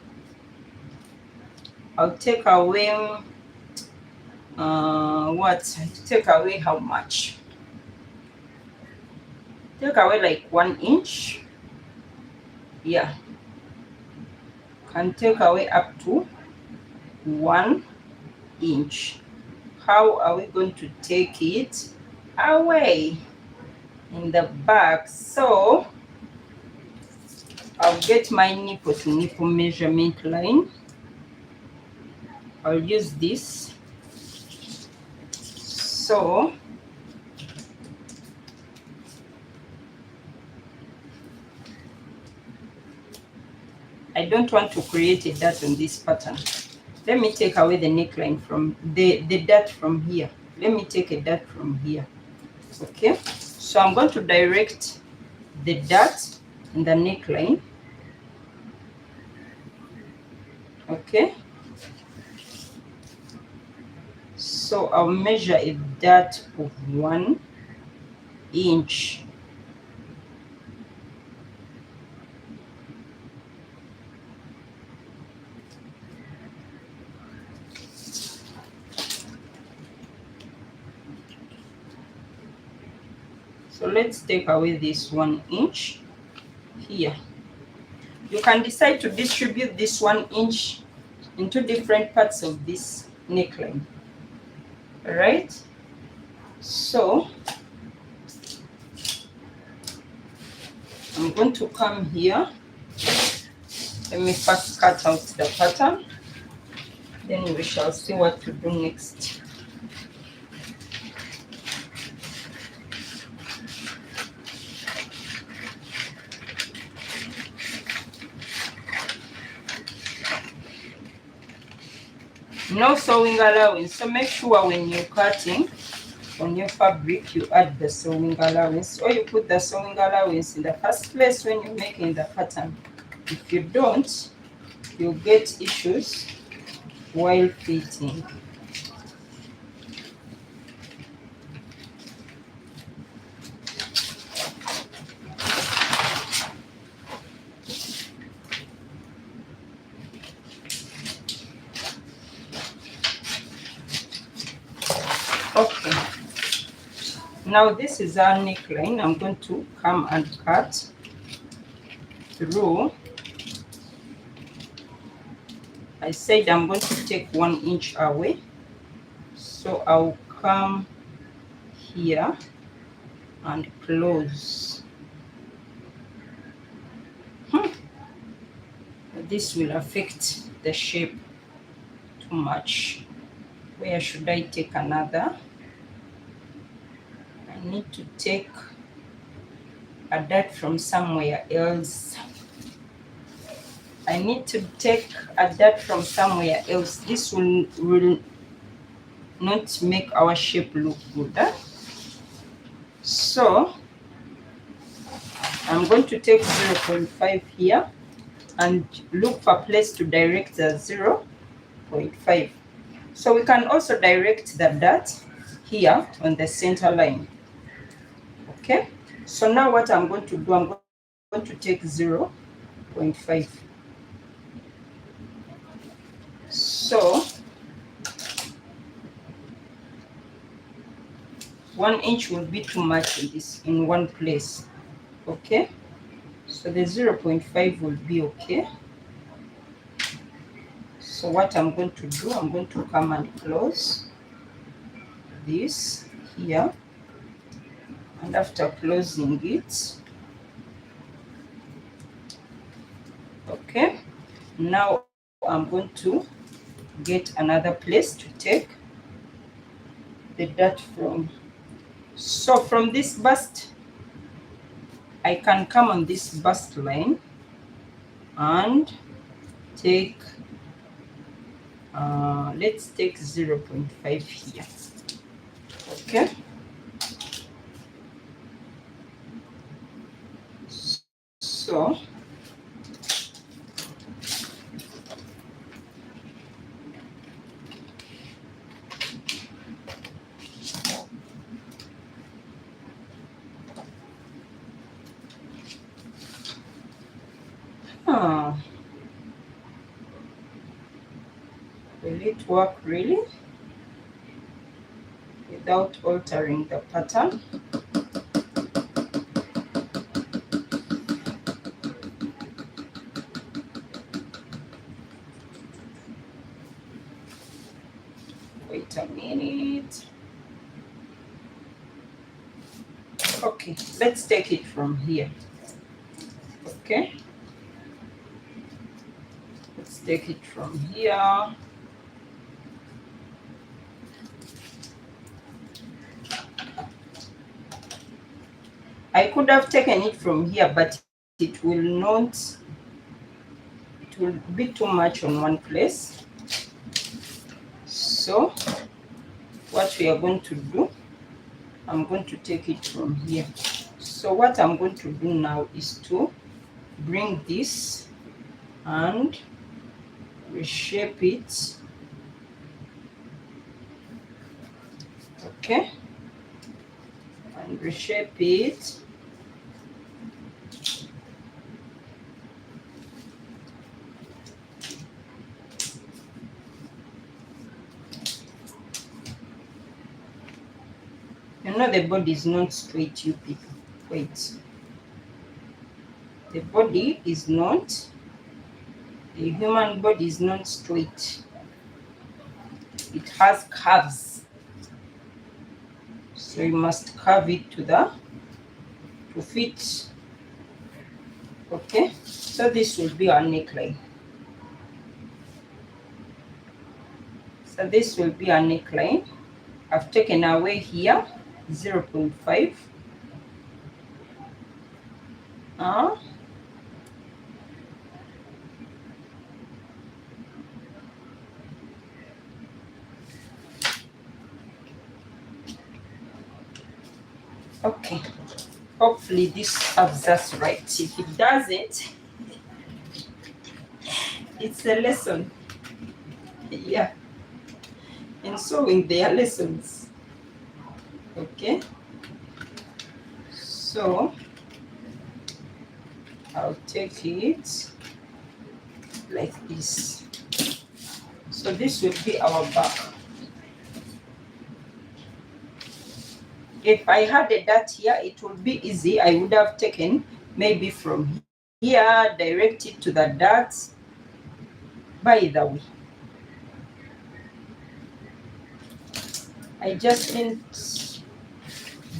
I'll take away take away how much? Take away like 1 inch. Yeah, can take away up to 1 inch. How are we going to take it away? In the back. So I'll get my nipple to nipple measurement line. I'll use this. So I don't want to create a dot on this pattern. Let me take away the neckline from the dot from here. Let me take a dot from here. Okay, so I'm going to direct the dot in the neckline. Okay, so I'll measure a dot of 1 inch. So let's take away this 1 inch here. You can decide to distribute this 1 inch into different parts of this neckline. All right. So I'm going to come here. Let me first cut out the pattern. Then we shall see what to do next. No sewing allowance, so make sure when you're cutting on your fabric you add the sewing allowance, or you put the sewing allowance in the first place when you're making the pattern. If you don't, you'll get issues while fitting. Okay, now this is our neckline. I'm going to come and cut through. I said I'm going to take 1 inch away, so I'll come here and close. This will affect the shape too much. Where should I take another? I need to take a dot from somewhere else. I need to take a dot from somewhere else. This will not make our shape look good. So I'm going to take 0.5 here and look for a place to direct the 0.5. So we can also direct the dot here on the center line. Okay, so now what I'm going to do, I'm going to take 0.5. So 1 inch will be too much in this in one place. Okay, so the 0.5 will be okay. So what I'm going to do, I'm going to come and close this here, and after closing it, okay, now I'm going to get another place to take the dot from. So from this bust, I can come on this bust line and take let's take 0.5 here. Okay, so Will it work really without altering the pattern? Wait a minute. Okay, let's take it from here. Okay, let's take it from here. I could have taken it from here, but it will not, it will be too much on one place. So what we are going to do, I'm going to take it from here. So what I'm going to do now is to bring this and reshape it. Okay, and reshape it. You know the body is not straight, you people. Wait. The body is not, the human body is not straight. It has curves. So you must curve it to fit. Okay. So this will be our neckline. So this will be our neckline. I've taken away here 0.5. Okay, hopefully this serves us right. If it doesn't, it's a lesson. Yeah, and sewing there are lessons. Okay, so I'll take it like this. So this will be our back. If I had a dart here, it would be easy. I would have taken maybe from here, direct it to the dart. By the way, I just didn't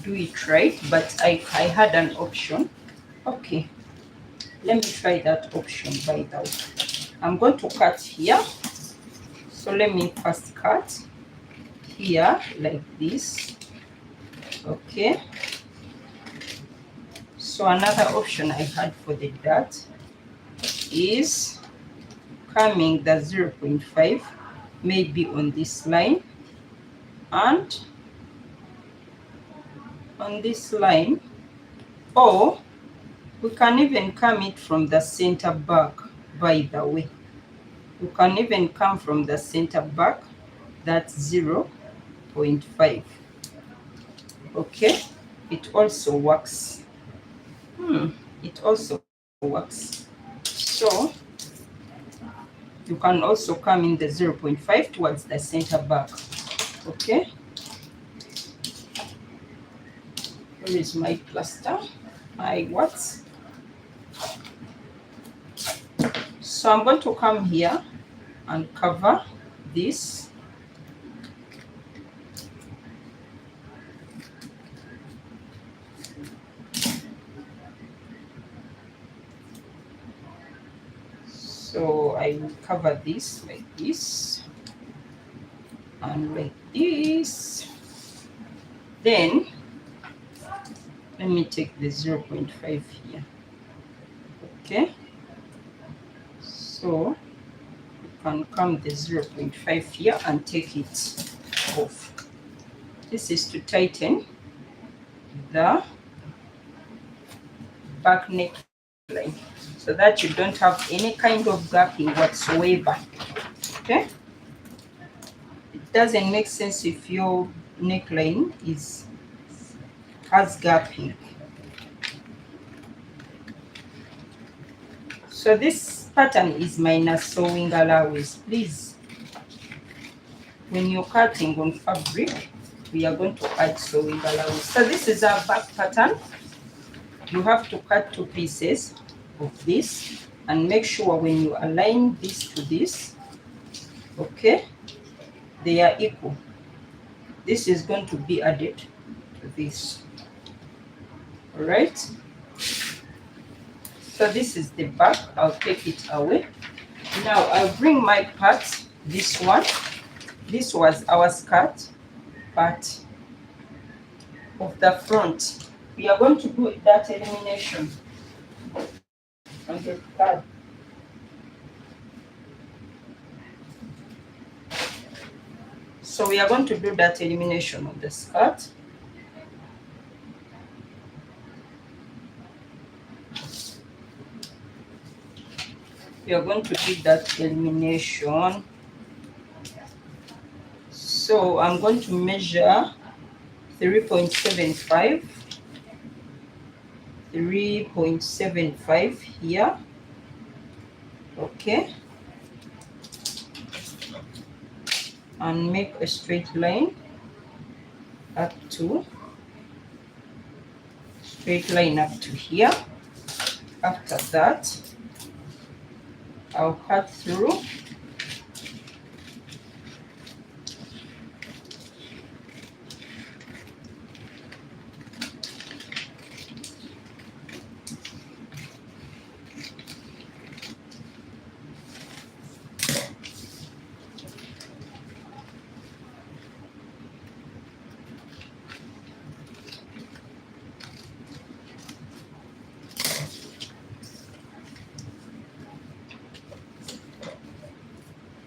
do it right, but I had an option. Okay, let me try that option. By the way, I'm going to cut here. So let me first cut here like this. Okay, so another option I had for the dart is coming the 0.5 maybe on this line and on this line, or we can even come it from the center back. By the way, you can even come from the center back. That's 0.5. Okay, it also works. It also works. So you can also come in the 0.5 towards the center back. Okay, where is my plaster? My what? So I'm going to come here and cover this. So I will cover this like this and like this. Then let me take the 0.5 here. Okay, so you can come the 0.5 here and take it off. This is to tighten the back neckline so that you don't have any kind of gapping whatsoever. Okay, it doesn't make sense if your neckline has gapping. So So this pattern is minus sewing allowance. Please, when you're cutting on fabric, we are going to add sewing allowance. So this is our back pattern. You have to cut 2 pieces of this and make sure when you align this to this, okay, they are equal. This is going to be added to this. All right. So this is the back. I'll take it away. Now I'll bring my part. This one. This was our skirt part of the front. We are going to do that elimination on the skirt. So we are going to do that elimination of the skirt. We are going to do that elimination. So I'm going to measure 3.75 here. Okay. And make a straight line up to here. After that, I'll cut through.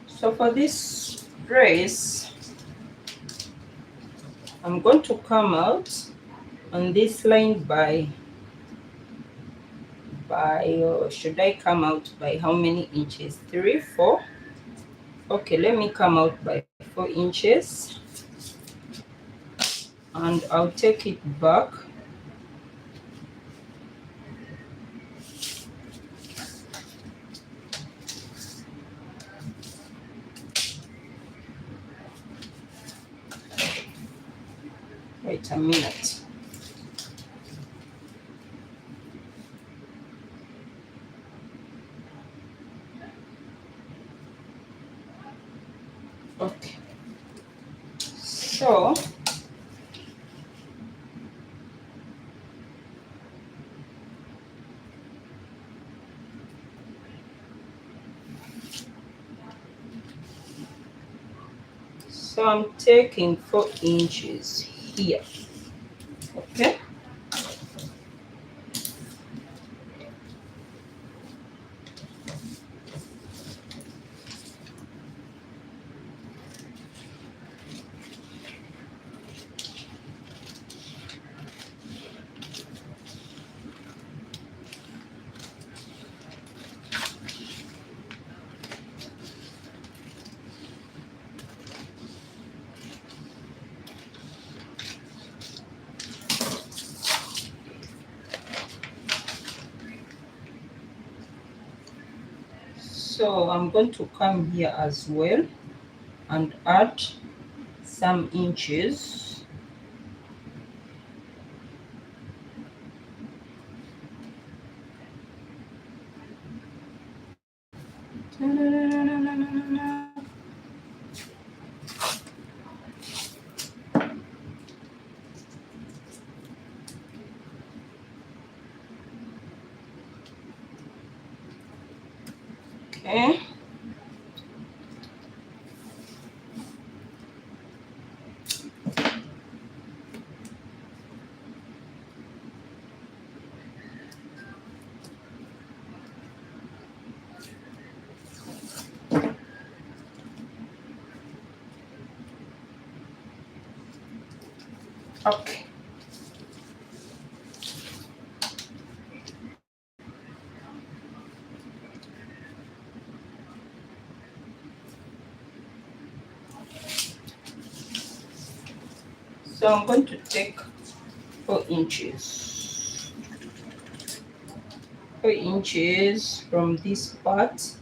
So for this dress, I'm going to come out on this line by should I come out by how many inches? 3, 4. Okay, let me come out by 4 inches, and I'll take it back. Wait a minute. Okay. So I'm taking 4 inches here. Okay. So I'm going to come here as well and add some inches. Okay. Okay. So I'm going to take 4 inches. 4 inches from this part.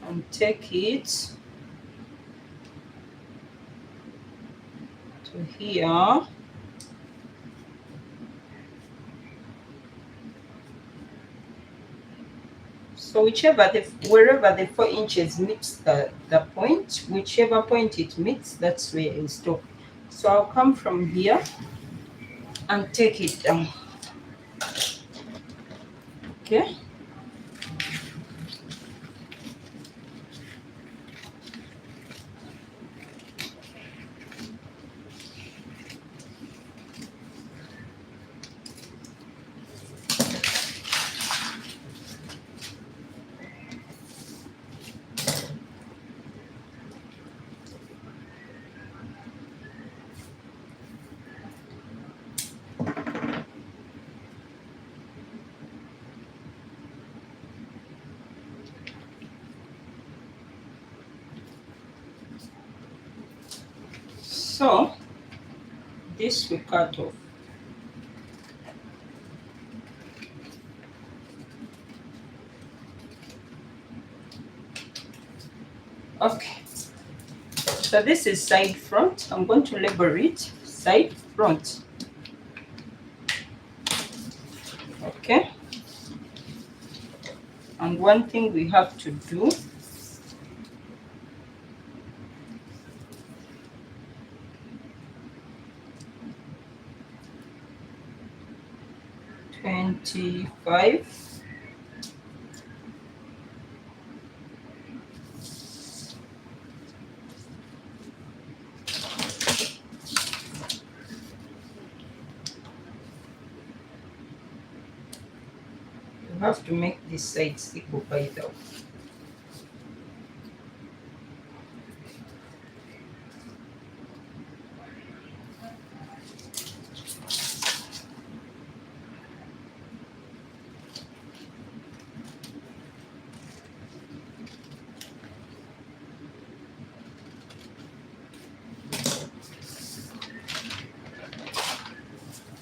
And take it to here. So wherever the 4 inches meets the point, whichever point it meets, that's where I'll stop. So I'll come from here and take it down. Okay. So this we cut off. Okay, so this is side front. I'm going to label it side front. Okay, and one thing we have to do, $25. You have to make this side equal by the way.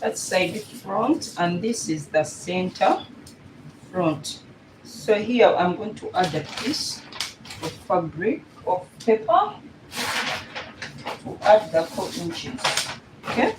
That's side front, and this is the center front. So here I'm going to add a piece of fabric of paper to add the 4 inches. Okay.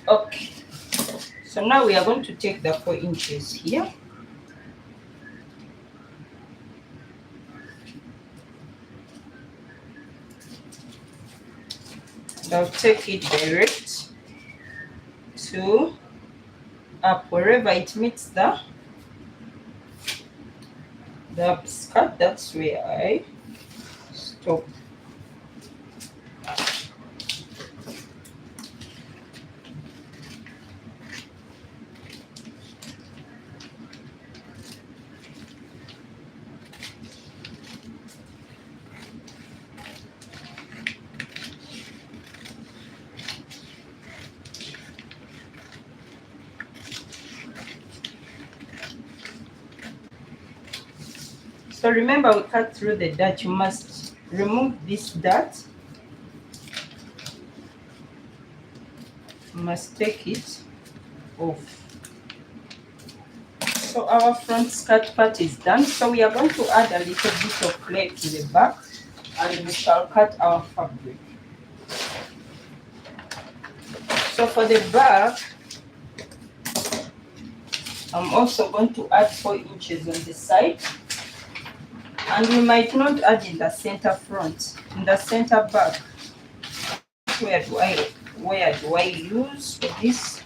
Okay, so now we are going to take the 4 inches here. And I'll take it direct to up wherever it meets the skirt. That's where I stop. So remember, we cut through the dart. You must remove this dart. You must take it off. So our front skirt part is done. So we are going to add a little bit of clay to the back and we shall cut our fabric. So for the back, I'm also going to add 4 inches on the side, and we might not add in the center front. In the center back, where do I use for this?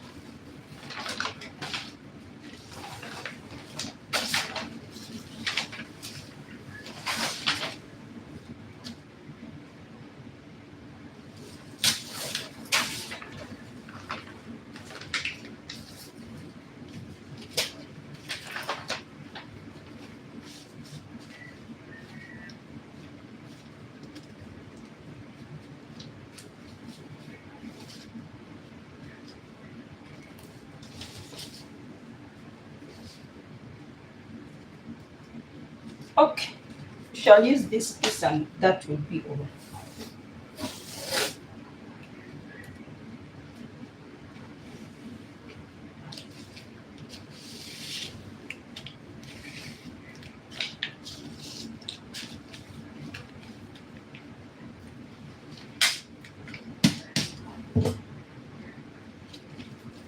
Okay, we shall use this piece and that will be all.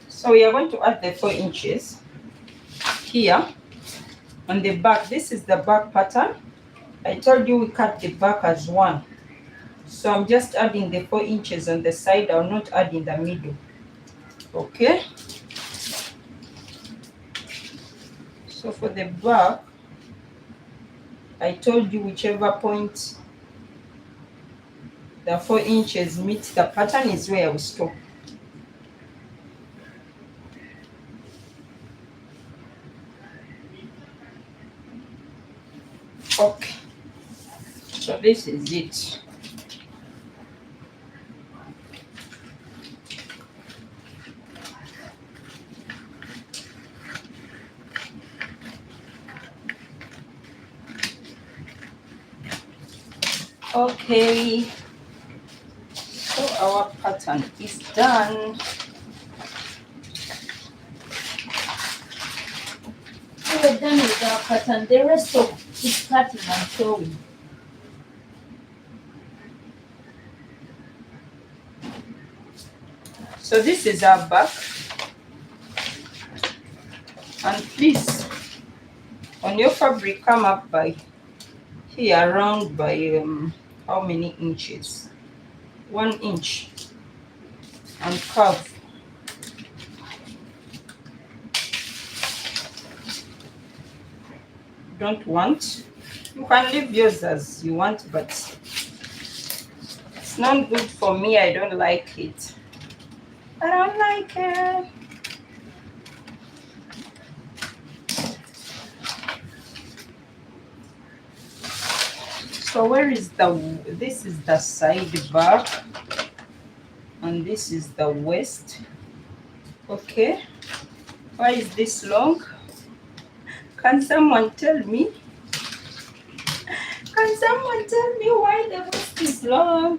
So we are going to add the 4 inches here on the back. This is the back pattern. I told you we cut the back as one. So I'm just adding the 4 inches on the side. I'll not add in the middle. Okay. So for the back, I told you whichever point the 4 inches meets the pattern is where I will stop. Okay, so this is it. Okay, so our pattern is done. We're done with our pattern. The rest of it's cutting and sewing. So this is our back, and please on your fabric come up by here around by how many inches? 1 inch, and curve. Don't want, you can leave yours as you want, but it's not good for me. I don't like it. I don't like it. So where is this is the side back and this is the waist. Okay, why is this long? Can someone tell me? Can someone tell me why the waist is long?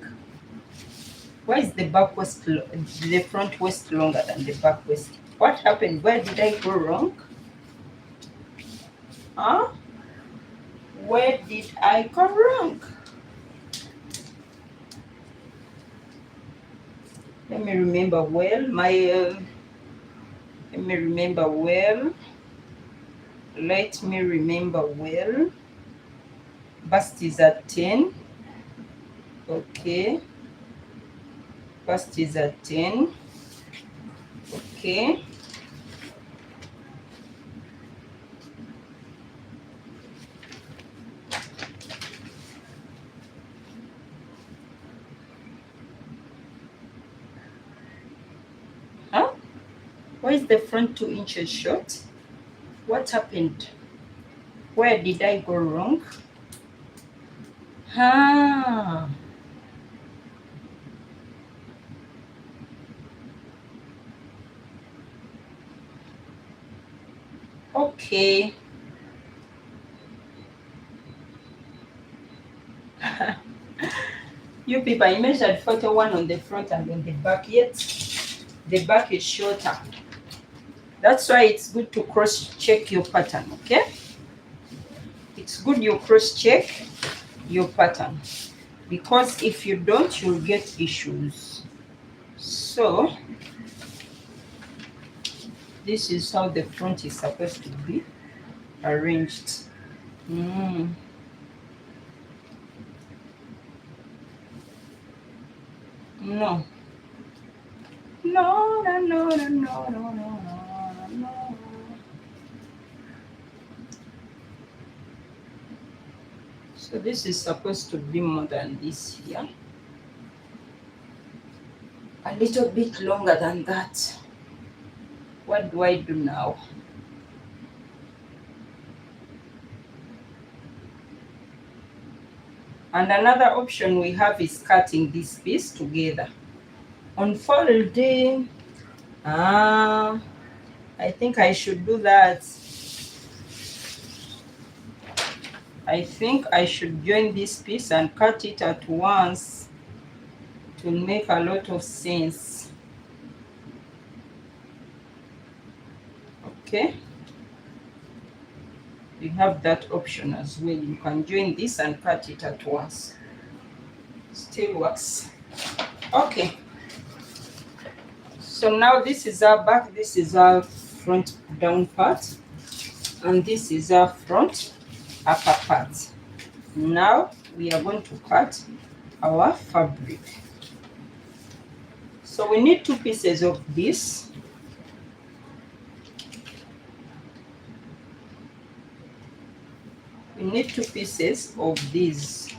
Why is the back waist, the front waist longer than the back waist? What happened? Where did I go wrong? Huh? Where did I go wrong? Let me remember well. Let me remember well. Let me remember well. Bust is at 10. Okay. Bust is at 10. Okay. Huh? Why is the front 2 inches short? What happened? Where did I go wrong? Ah. Okay. You people, I measured 41 on the front and on the back, yet the back is shorter. That's why it's good to cross-check your pattern, okay? It's good you cross-check your pattern, because if you don't, you'll get issues. So this is how the front is supposed to be arranged. No, no, no, no, no, no, no, no, no. So this is supposed to be more than this here. A little bit longer than that. What do I do now? And another option we have is cutting this piece together. Unfolding. I think I should do that. I think I should join this piece and cut it at once to make a lot of sense. Okay. You have that option as well. You can join this and cut it at once. Still works. Okay. So now this is our back, this is our front down part, and this is our front upper part. Now we are going to cut our fabric. So we need 2 pieces of this. We need 2 pieces of these.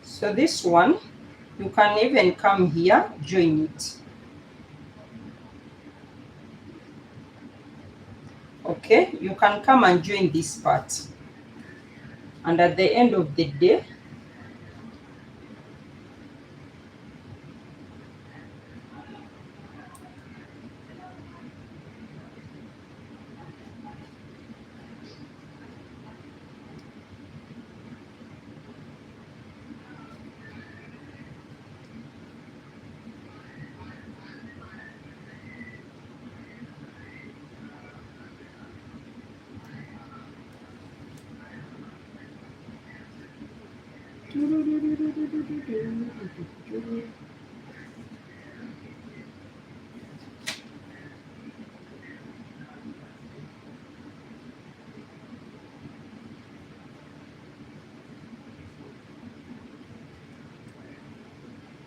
So this one, you can even come here, join it. Okay, you can come and join this part. And at the end of the day,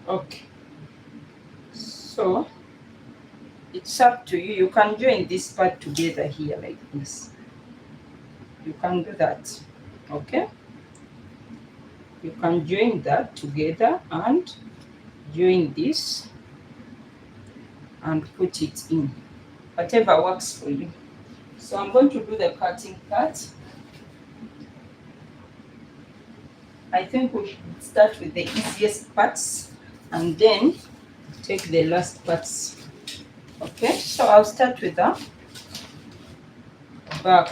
okay, so it's up to you. You can join this part together here like this. You can do that, okay? You can join that together and join this and put it in. Whatever works for you. So I'm going to do the cutting part. I think we should start with the easiest parts and then take the last parts. Okay, so I'll start with the back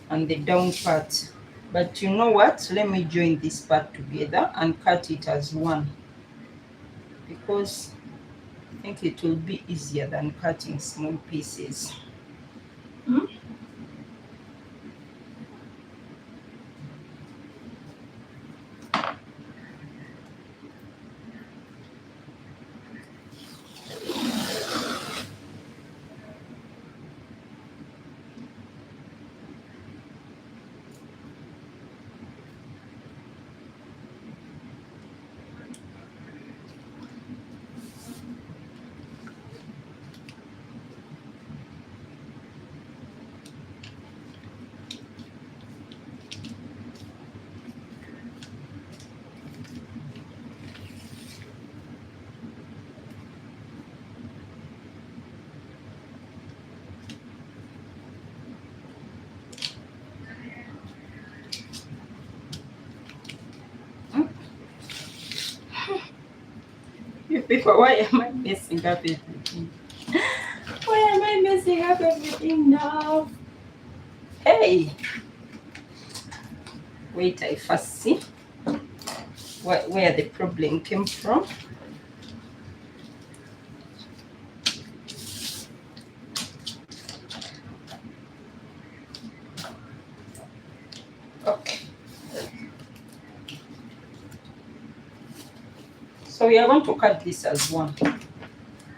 and the down part. But you know what? Let me join this part together and cut it as one, because I think it will be easier than cutting small pieces. You people, why am I messing up everything? Why am I messing up everything now? Hey! Wait, I first see where the problem came from. we are going to cut this as one.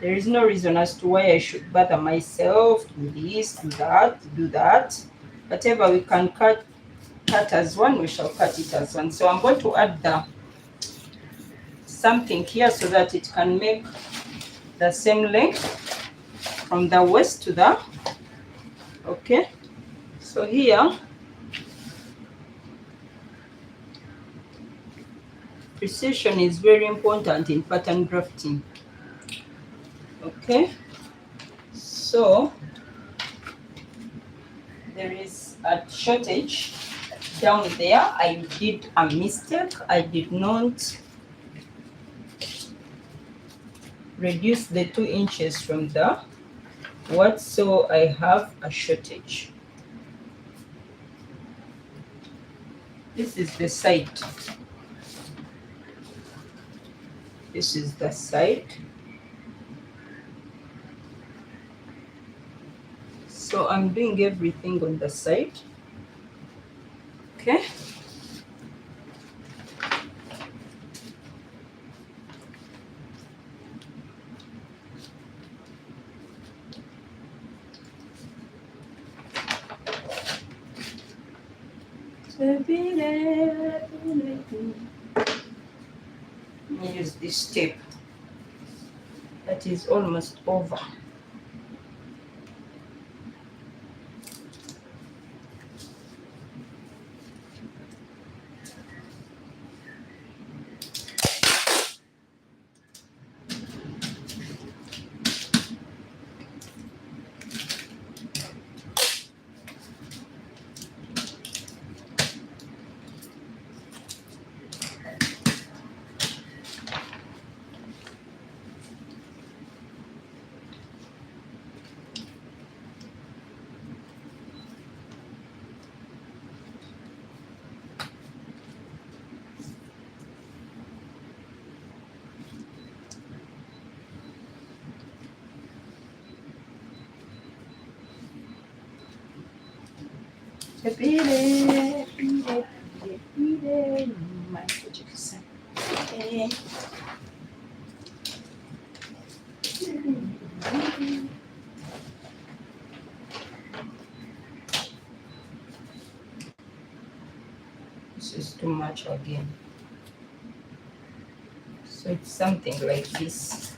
There is no reason as to why I should bother myself, do this, do that, do that. Whatever we can cut as one, we shall cut it as one. So I'm going to add the something here so that it can make the same length from the waist to the, okay. So here, precision is very important in pattern drafting. Okay, so there is a shortage down there. I did a mistake. I did not reduce the 2 inches from the what, so I have a shortage. This is the side. This is the side. So I'm doing everything on the side. Okay. Let me use this tape that is almost over. This is too much again. So it's something like this.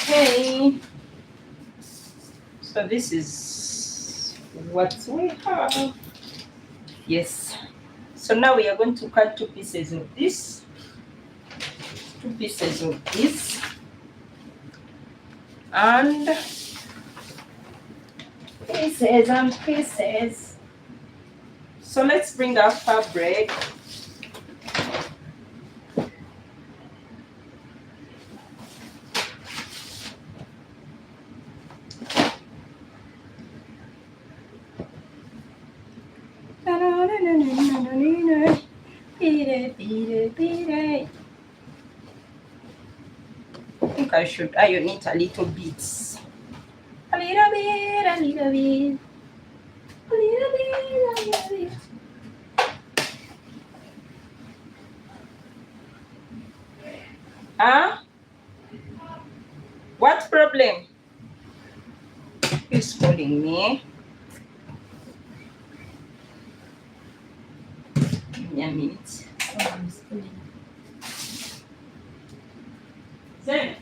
Okay, so this is what we have. Yes, so now we are going to cut 2 pieces of this, 2 pieces of this, and pieces and pieces. So let's bring our fabric. I think I should iron it a little bit. A little bit, a little bit. A little bit, a little bit. Huh? What problem? Who's calling me? Give me a minute. Someone's calling. Zen.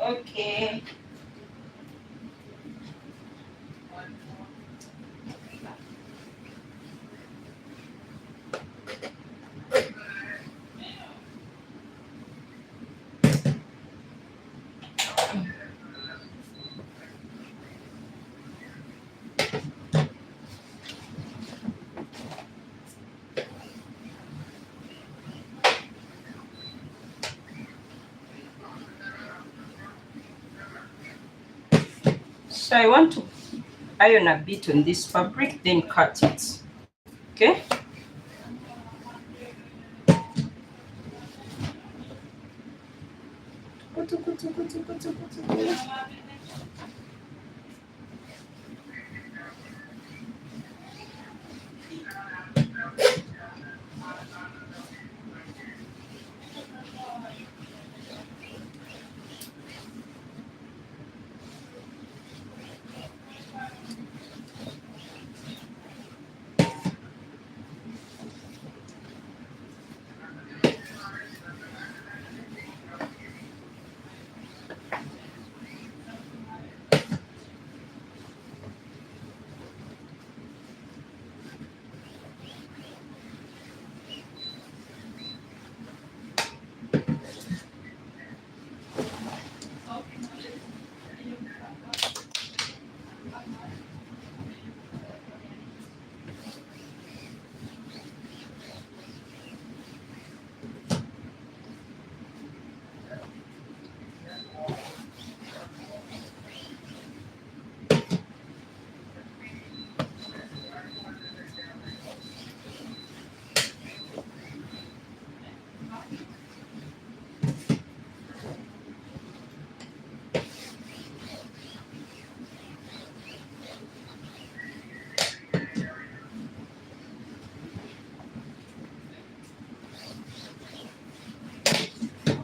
Okay. So I want to iron a bit on this fabric, then cut it. Okay.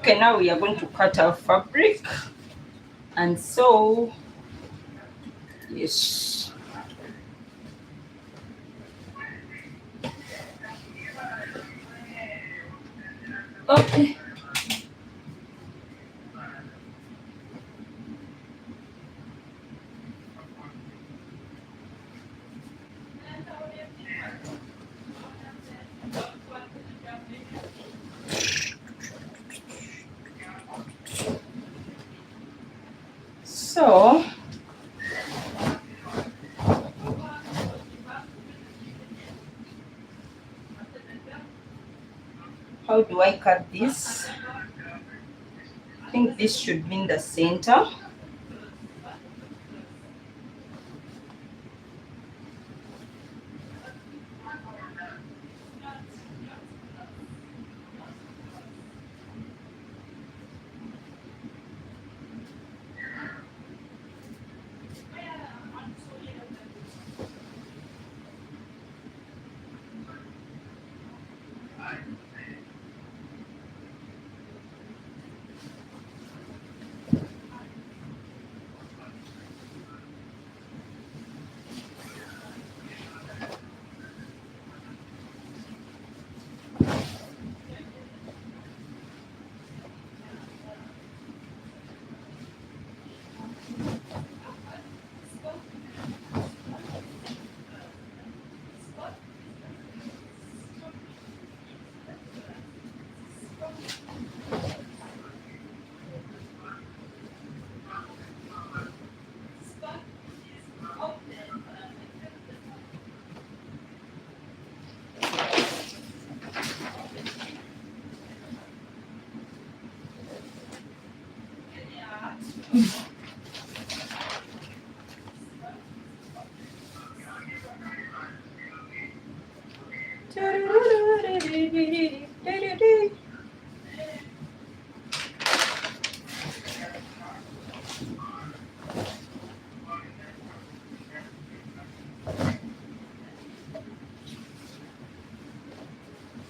Okay, now we are going to cut our fabric. And so, yes. Okay. So, how do I cut this? I think this should be in the center.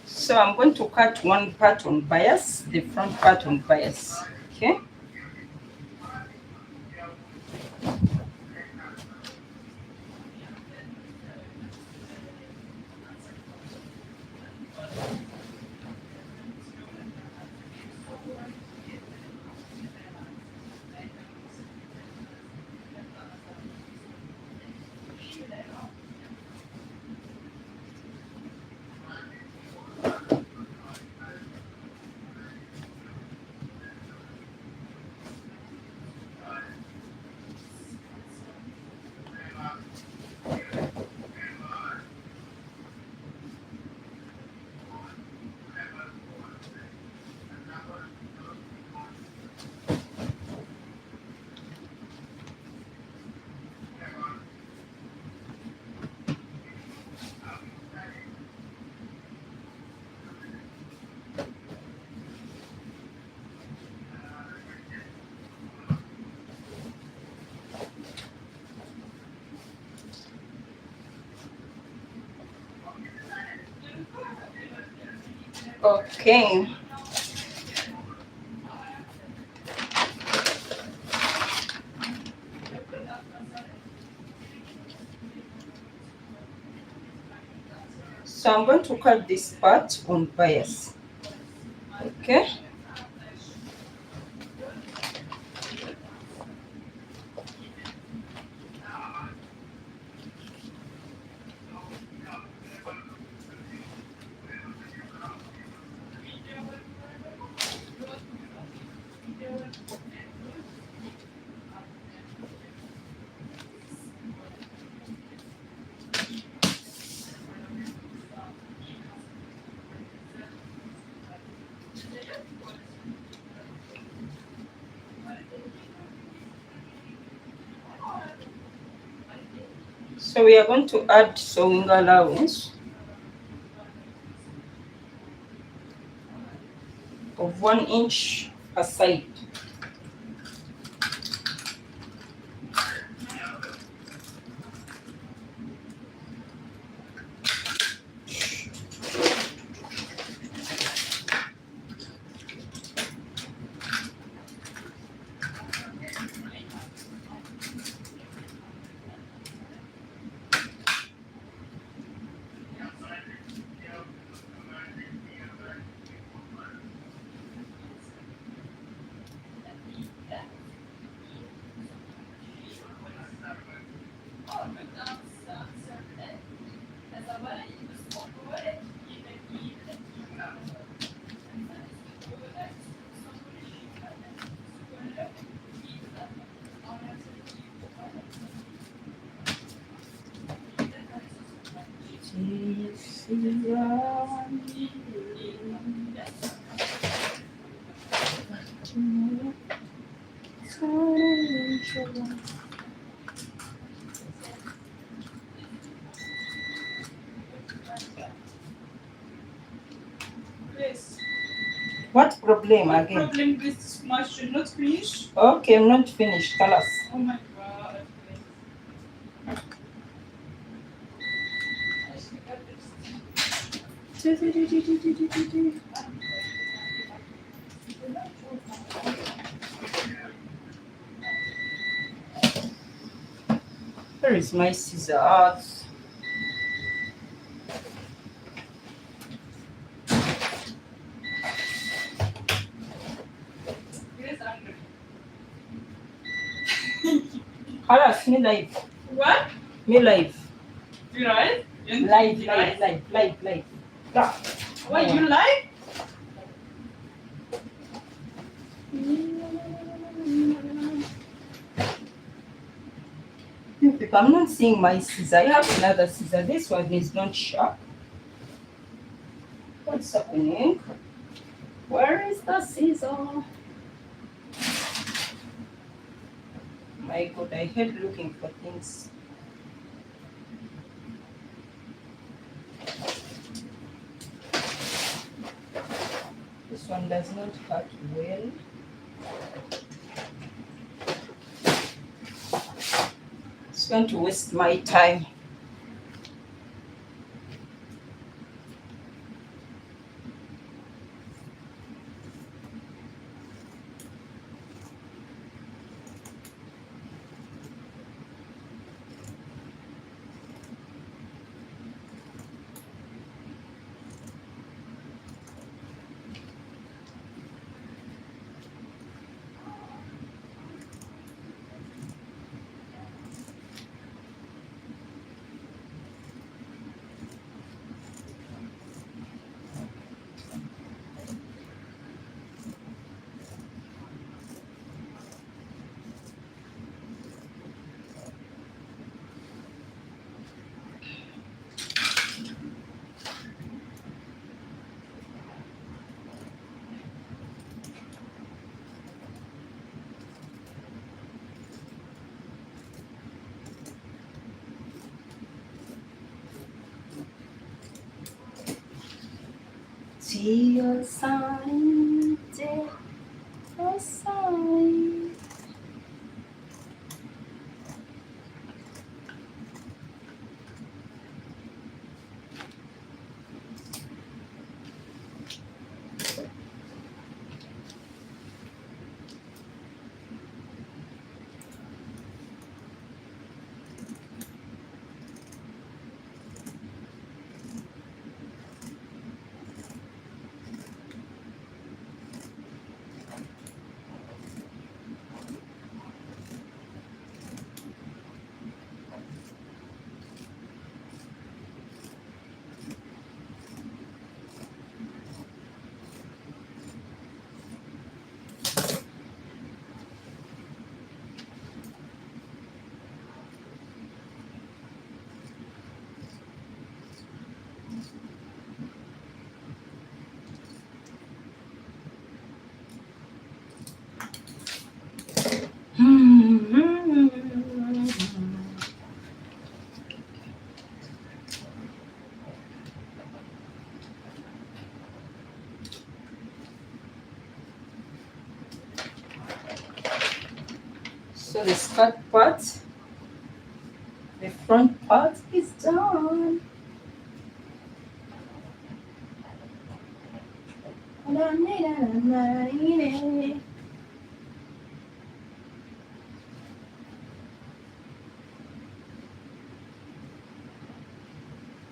So I'm going to cut one part on bias, the front part on bias. Okay. Okay. So I'm going to cut this part on bias. Okay. So we are going to add sewing allowance of 1 inch a side. What problem What again? problem this much should not finish? Okay, I'm not finished. Tell us. Oh my god. Where is my scissors? Halas, me live. What? Me live. You right? Live. Yeah. Why you like? I'm not seeing my scissor. I have another scissor. This one is not sharp. What's happening? Where is the scissor? My god, I hate looking for things. This one does not cut well. It's going to waste my time. See your sign, your sign. So the skirt part, the front part is done.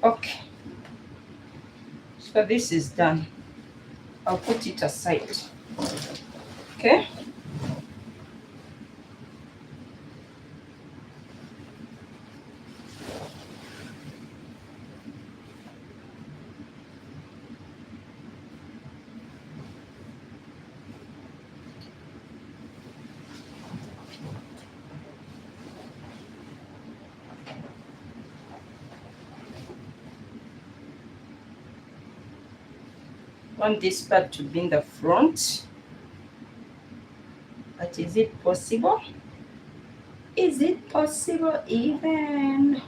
Okay, so this is done. I'll put it aside. Okay. Want this part to be in the front, but is it possible? Is it possible even?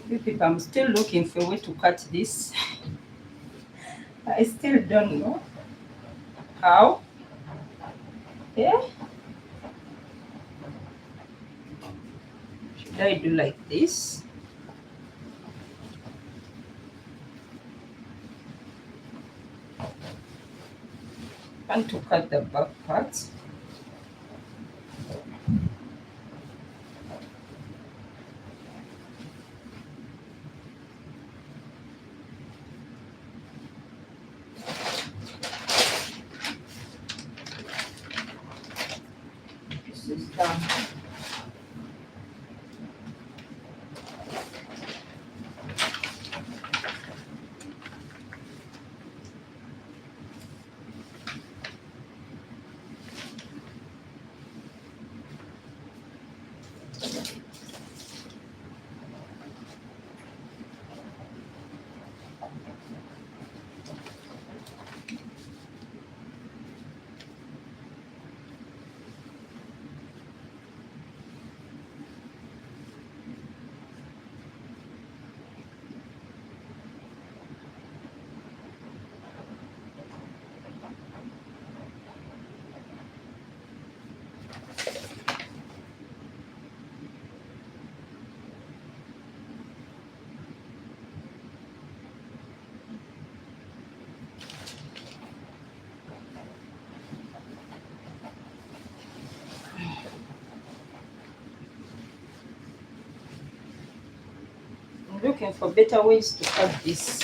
You people, I'm still looking for a way to cut this. I still don't know how. Yeah. Should I do like this? Want to cut the back part. This is done. I'm looking for better ways to cut this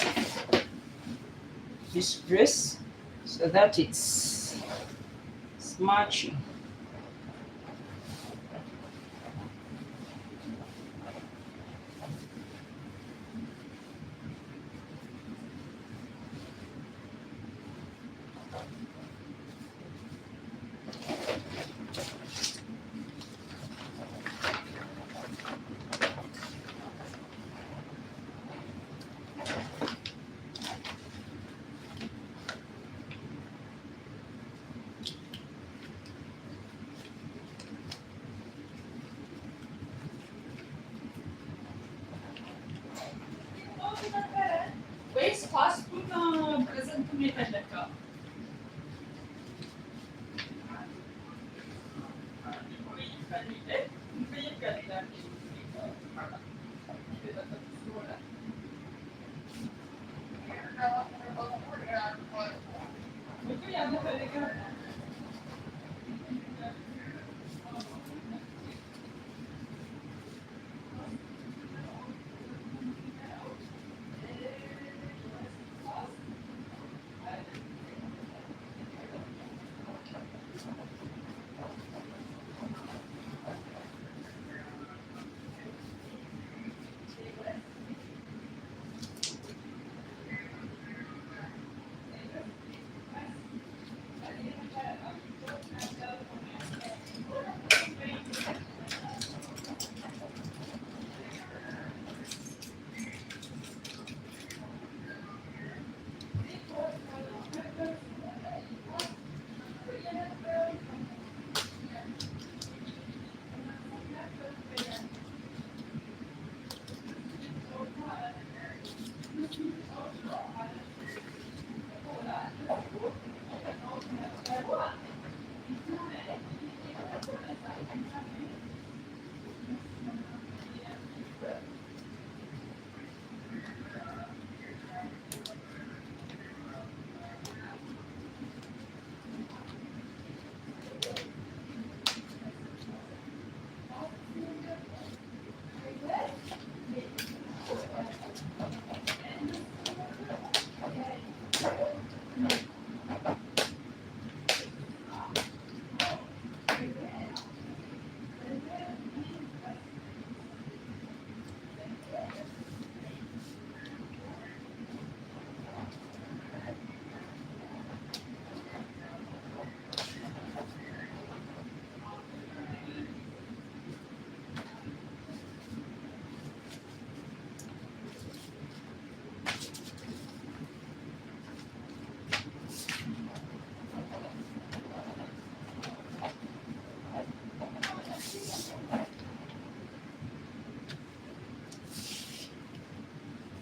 dress so that it's matching.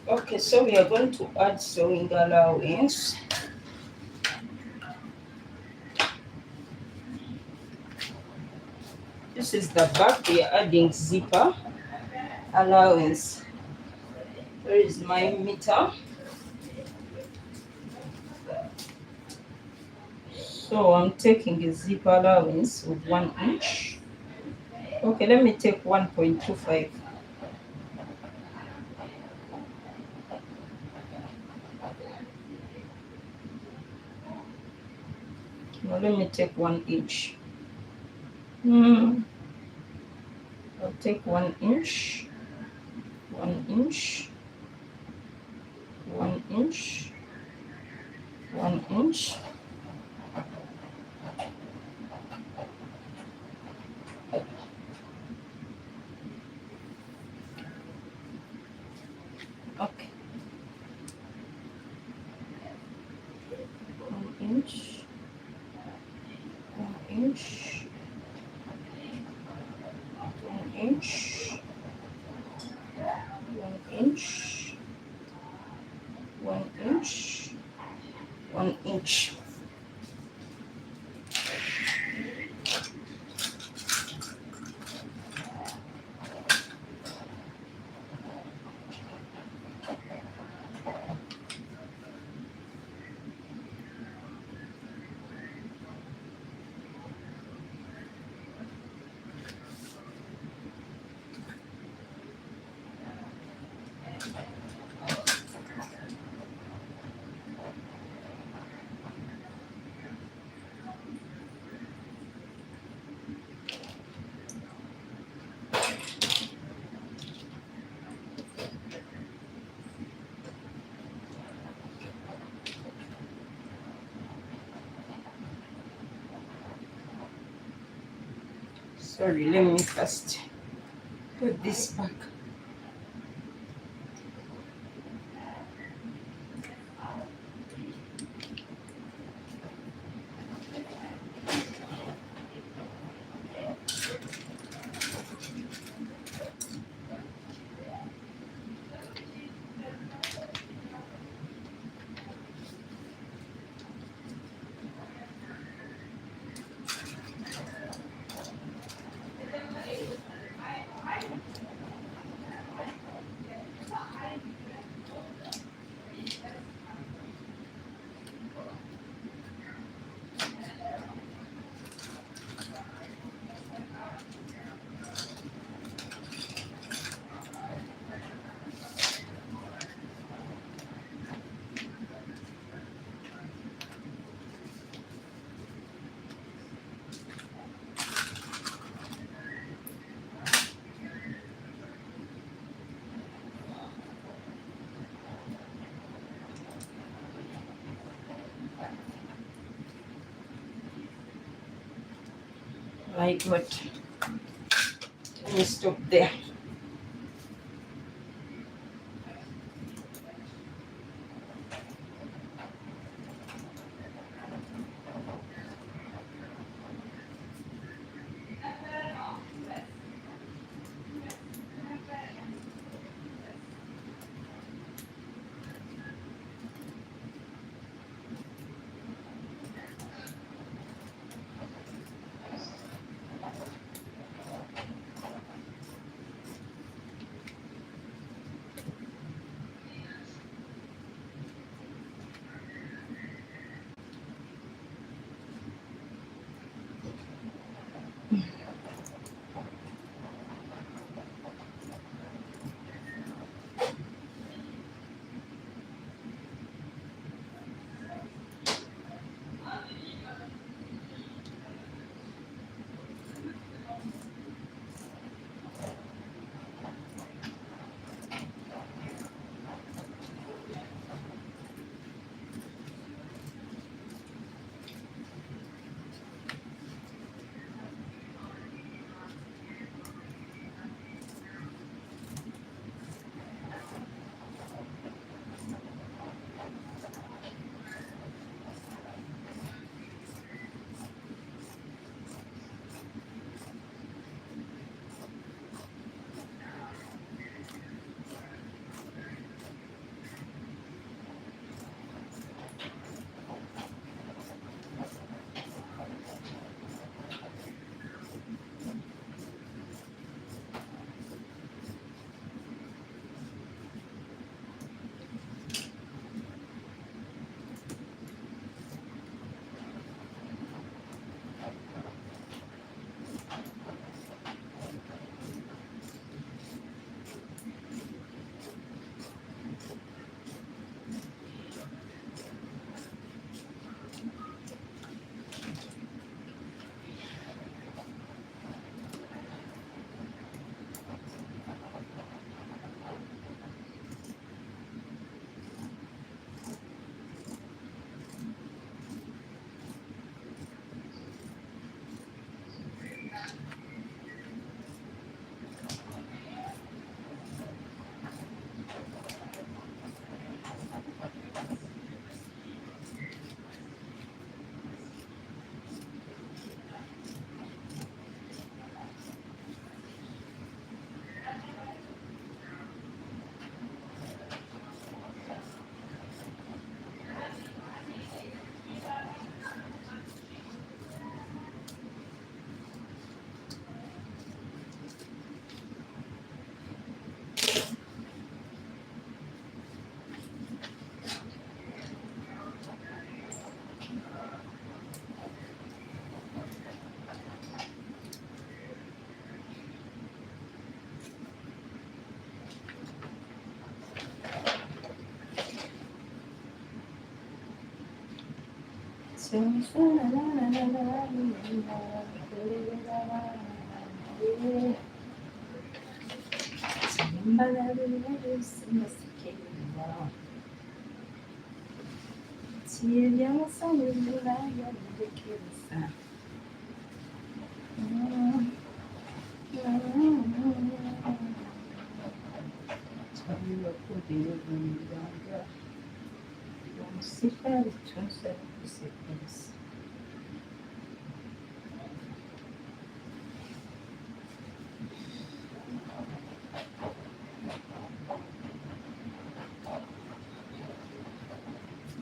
Okay, so we are going to add sewing allowance. This is the back. We are adding zipper allowance. Where is my meter? So I'm taking a zipper allowance of 1 inch. Okay, let me take 1.25. Now let me take 1 inch. I'll take 1 inch, 1 inch, 1 inch, 1 inch. Okay. 1 inch, 1 inch, 1 inch, 1 inch, 1 inch, 1 inch. Sorry, let me first put this back. My God. Let me stop there.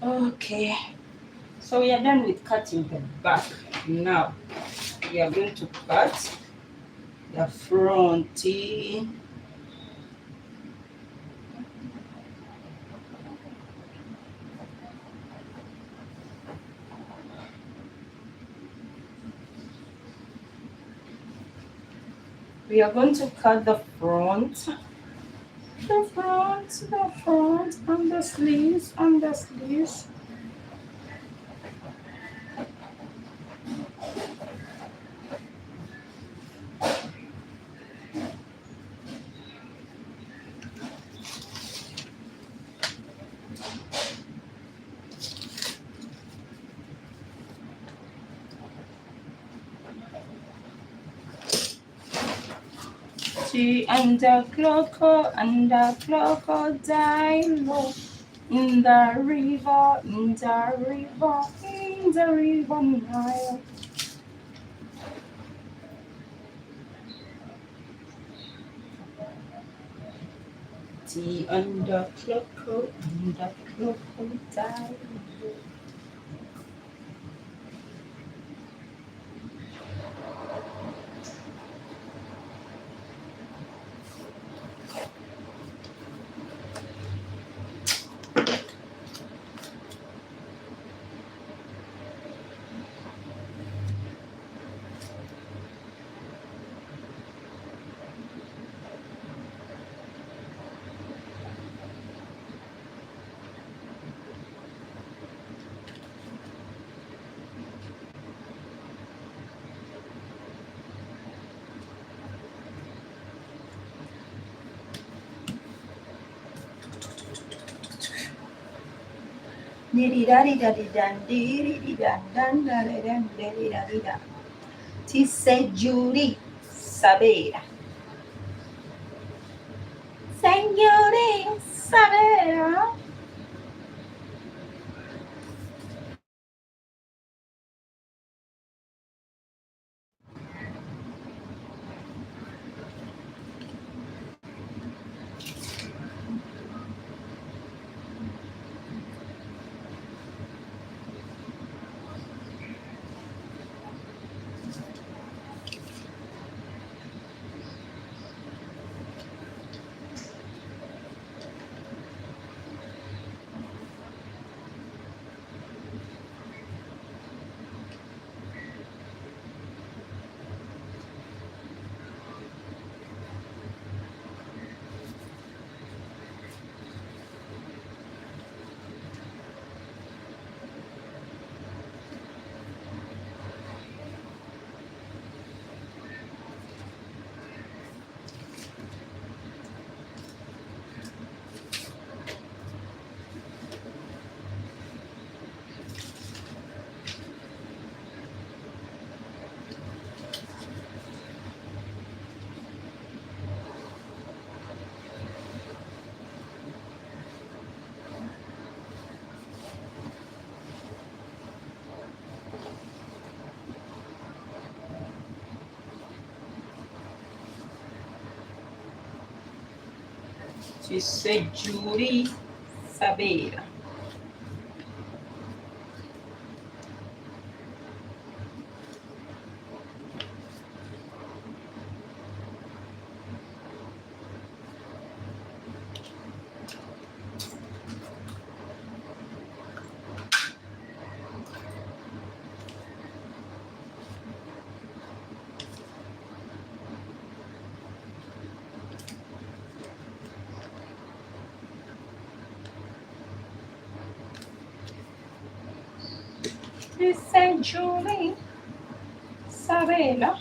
Okay, so we are done with cutting the back. Now we are going to cut the front. We are going to cut the front, and the sleeves, and the sleeves. She and the crocodile in the river, in the river Nile. Tea and the crocodile. Ti sei Judy Sabera. Signore Sabera. Ti sei Judy Sabera. Ti sei Judy Sabera.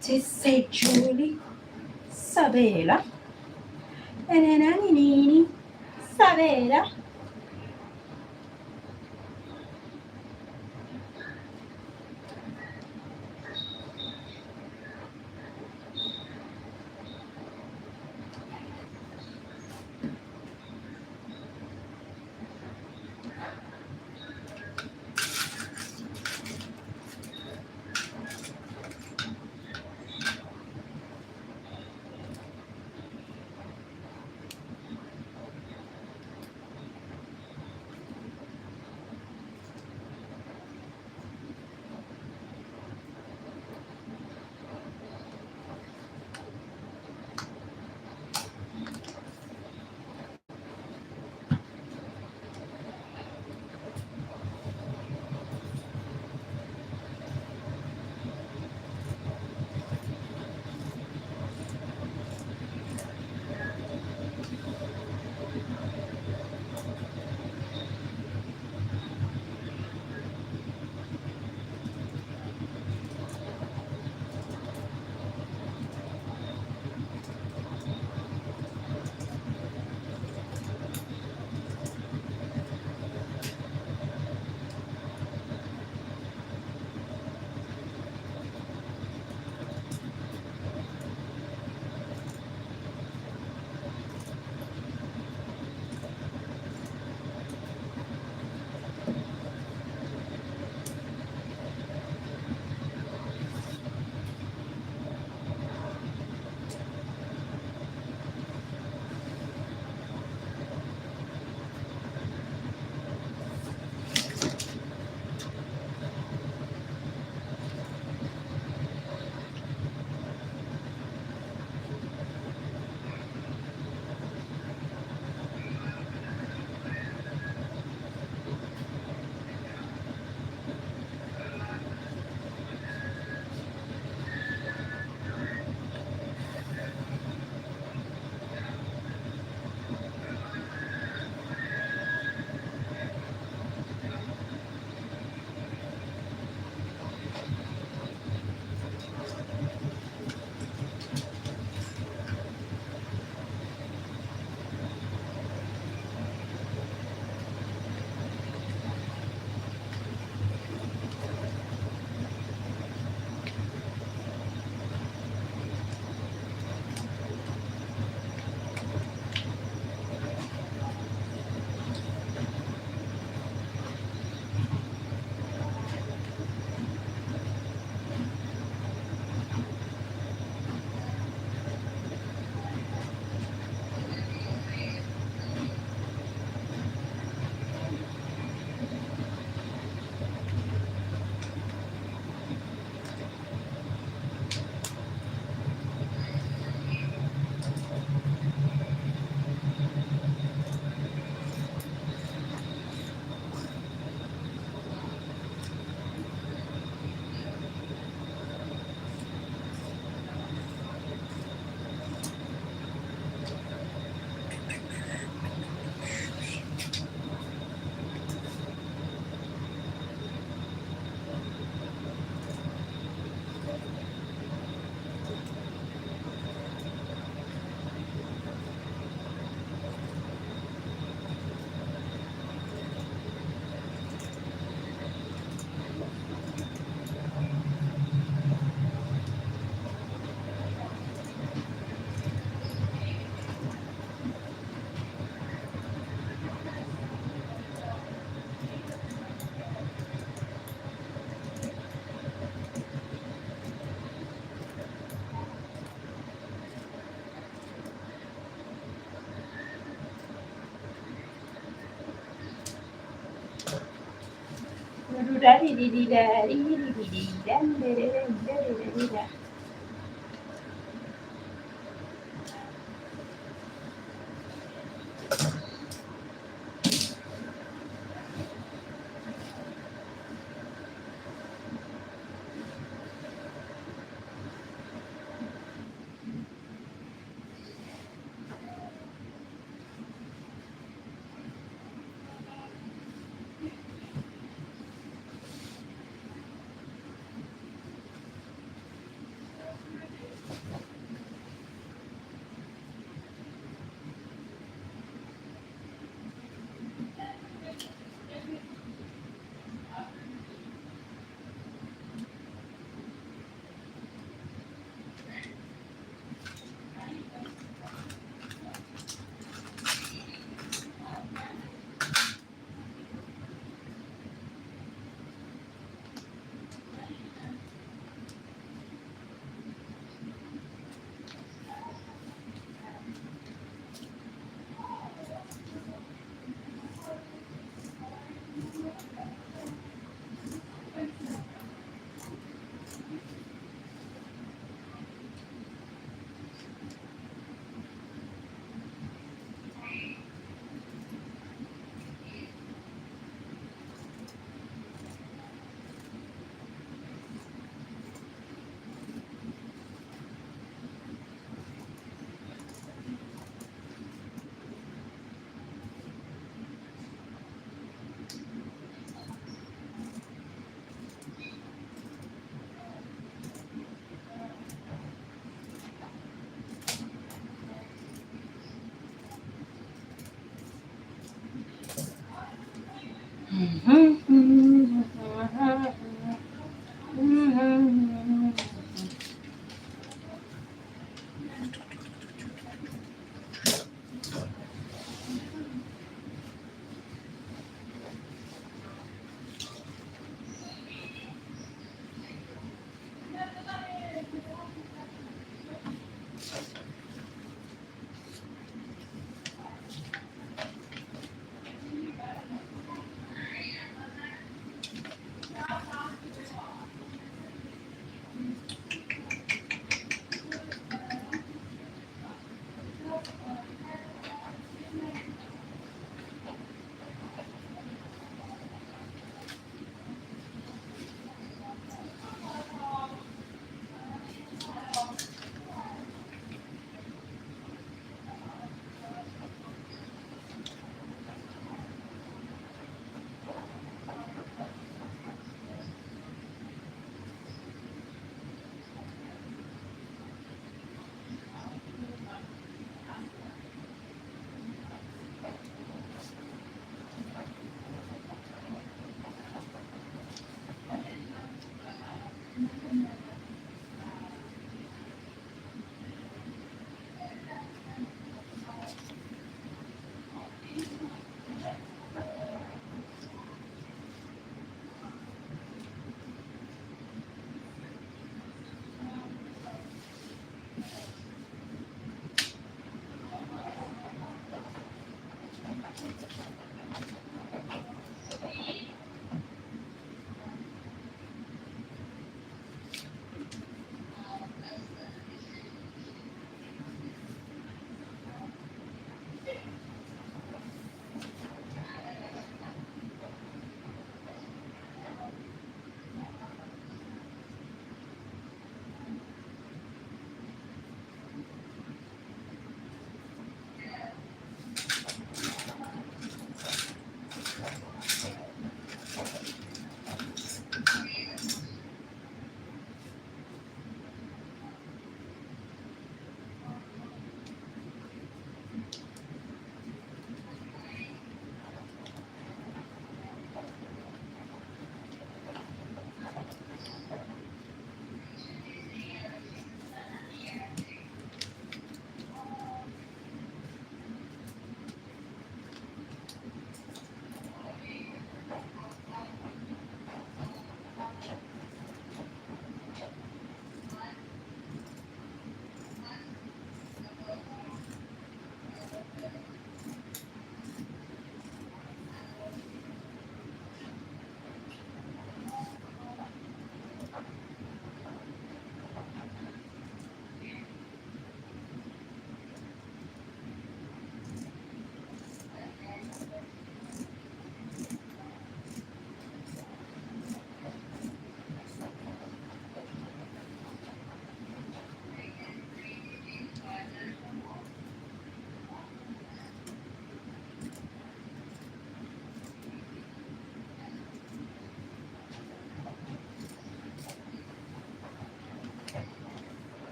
Ti sei Judy Sabera. Sabera.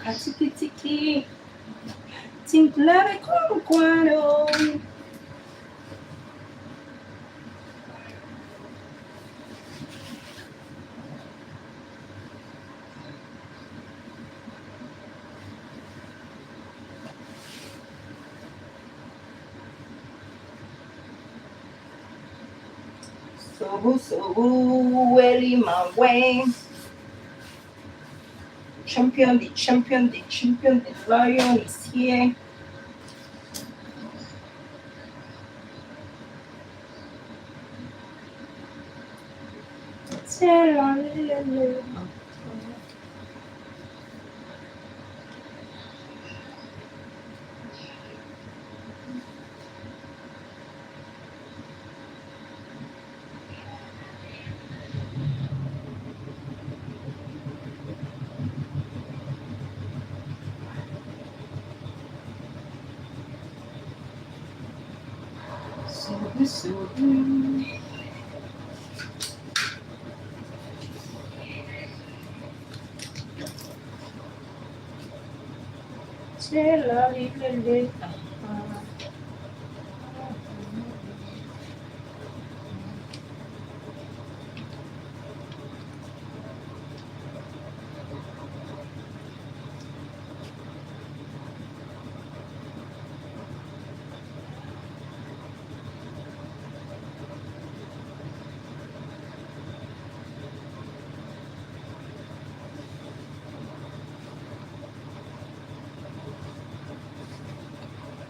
Katikitiki, timplare con quano. So, Welly, my way. Champion, the lion is here. So.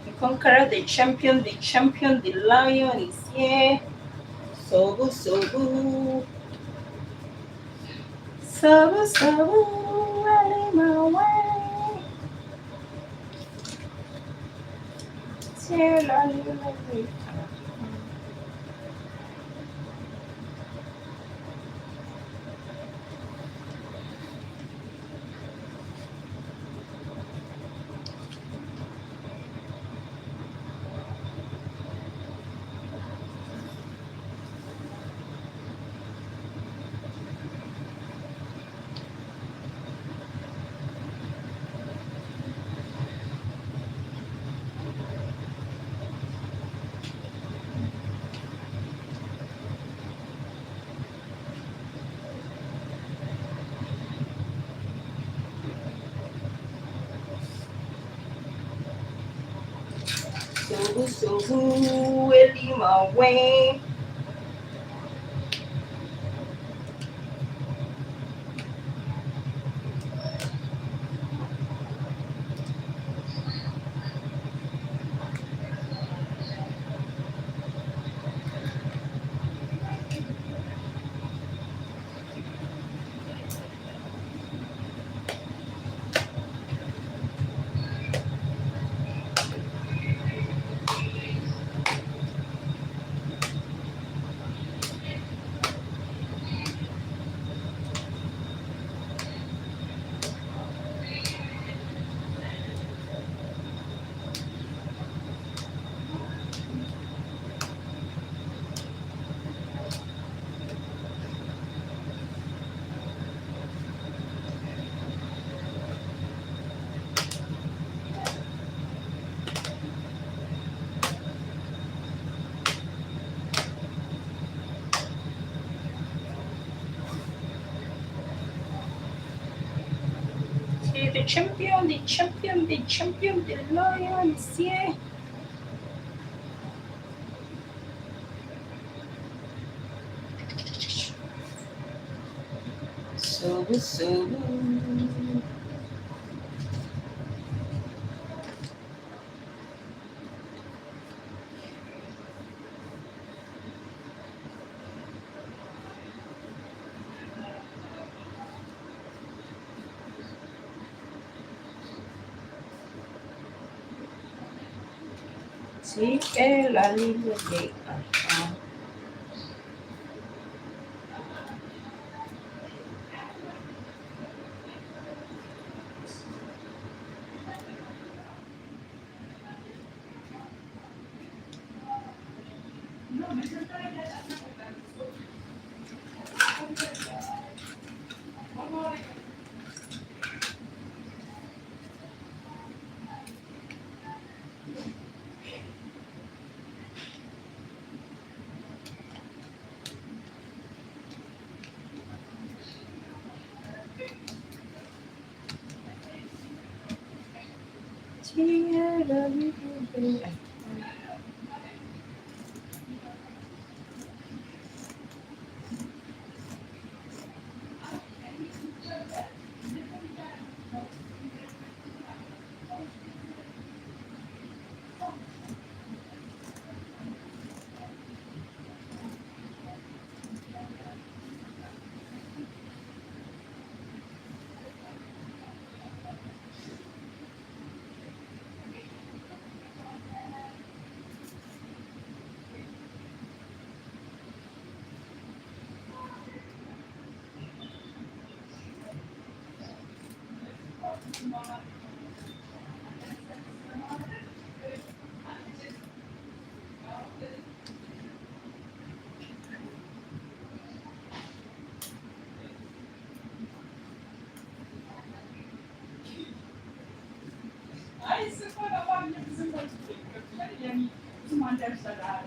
The conqueror, the champion, the lion is here. Sobu, Welly, my way. Subu, Elima Way. The champion, the champion, the champion, the lions, yeah. Subu. Take la libre de acá. Take la libre de acá. Ay, se foi a barriga bizim yani bizim arkadaşlar.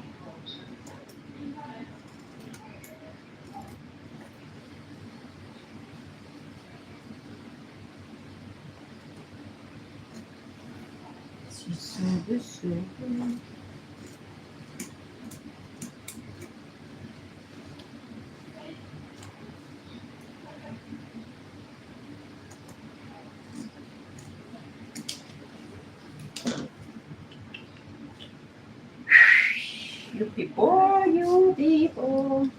Subu. You people.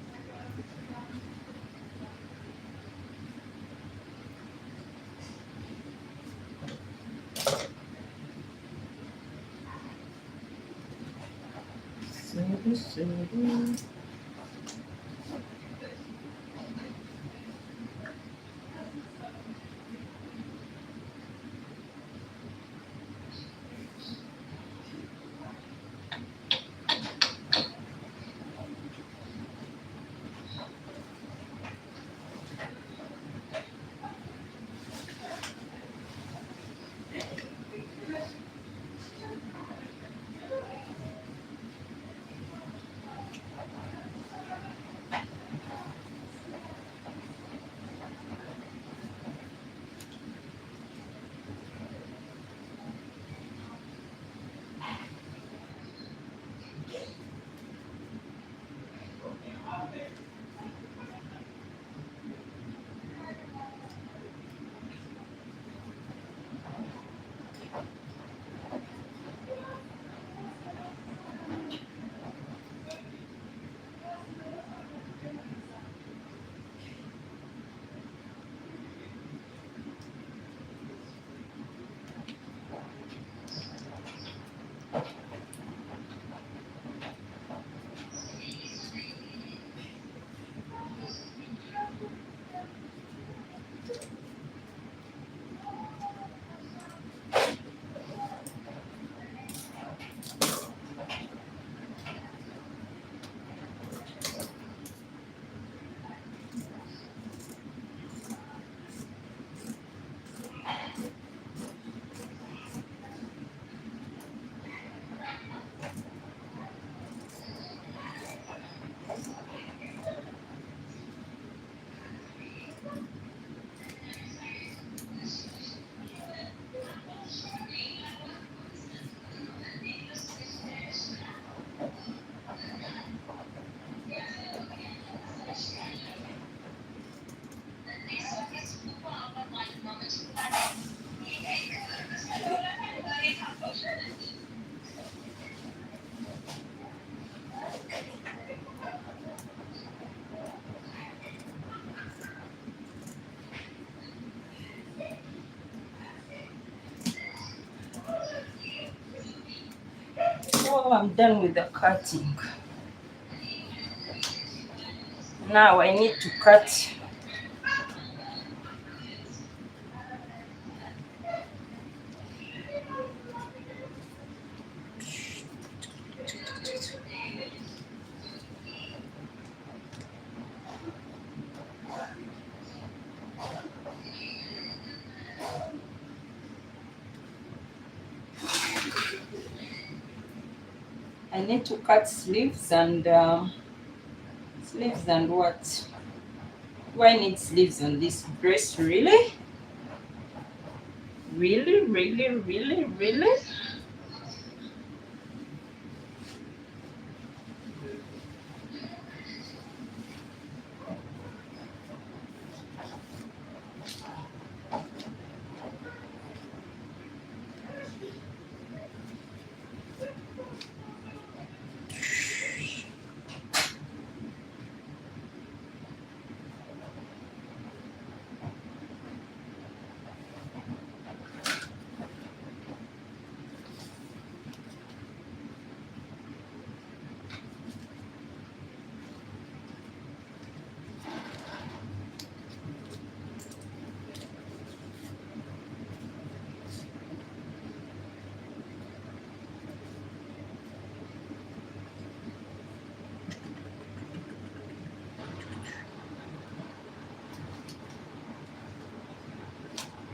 Subu. Oh, I'm done with the cutting. Now I need to cut. I need to cut sleeves and what? Do I need sleeves on this dress? Really? Really, really, really, really?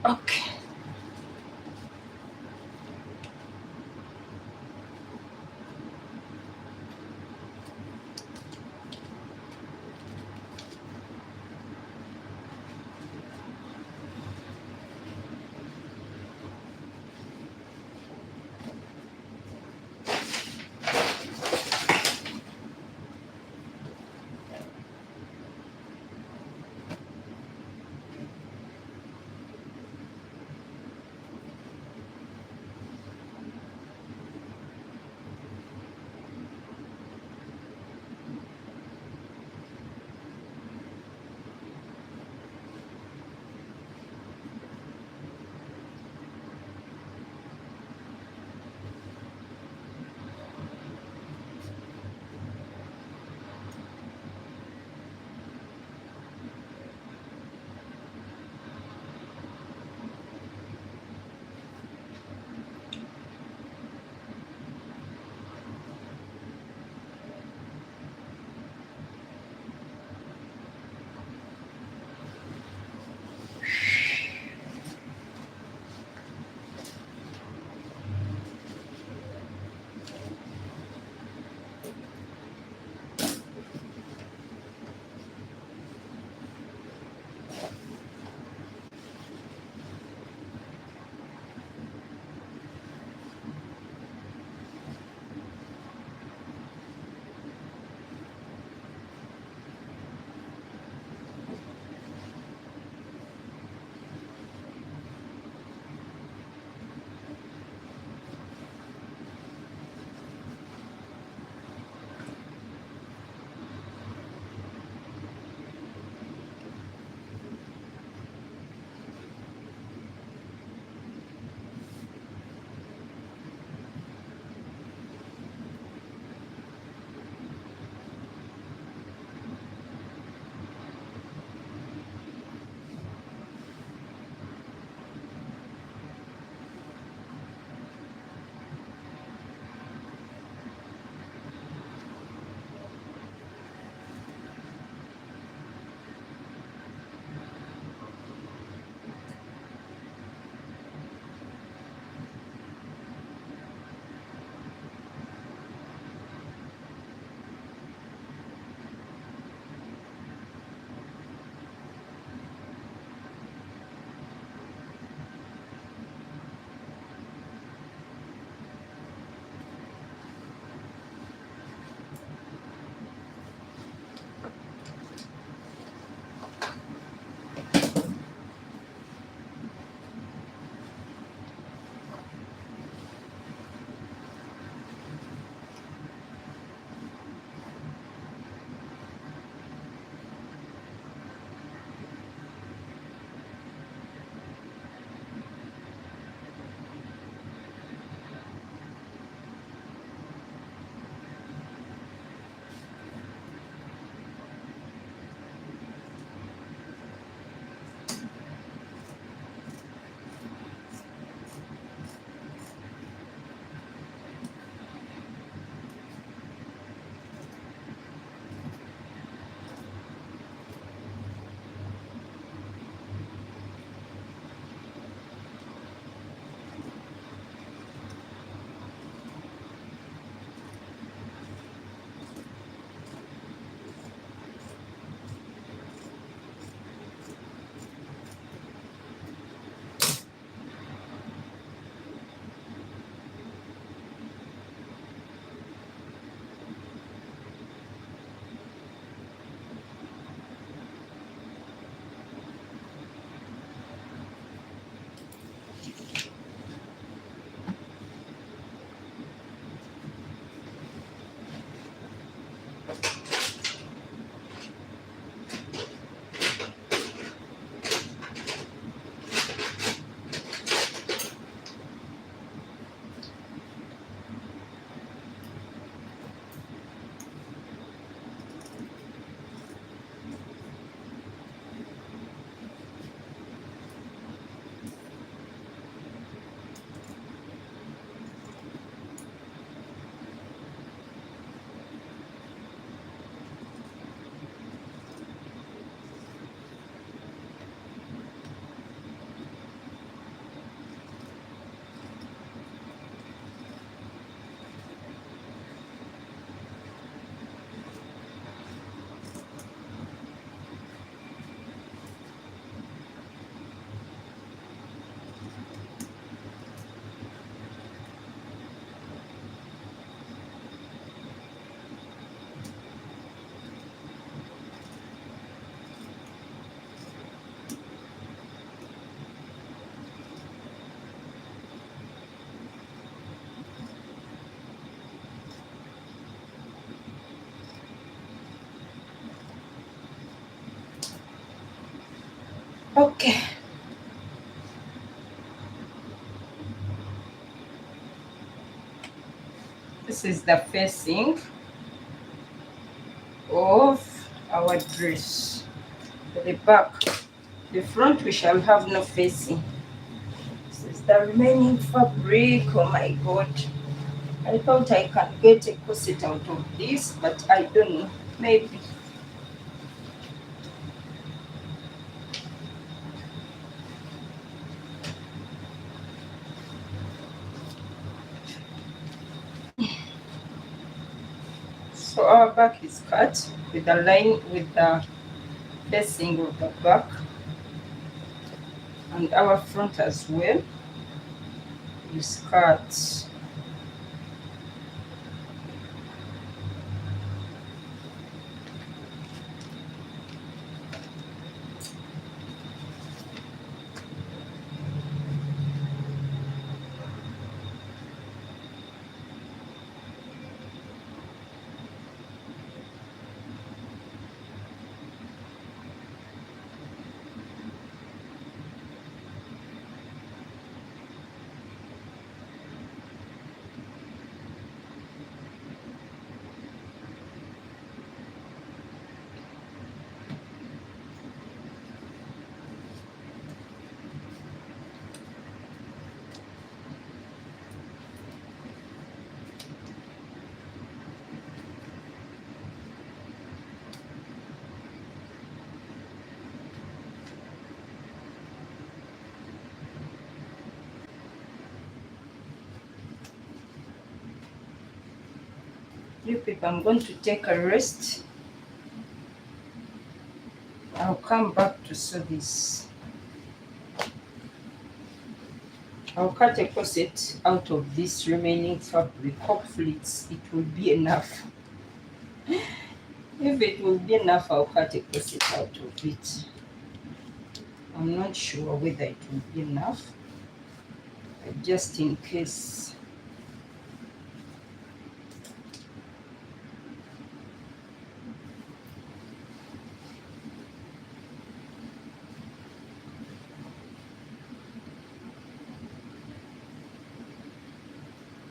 Okay. Okay. This is the facing of our dress. The back, the front, we shall have no facing. This is the remaining fabric. Oh my god, I thought I can get a corset out of this, but I don't know, maybe. So our back is cut with the line, with the facing of the back, and our front as well is cut. You people, I'm going to take a rest. I'll come back to sew this. I'll cut a corset out of this remaining fabric. Hopefully it will be enough. If it will be enough, I'll cut a corset out of it. I'm not sure whether it will be enough, but just in case.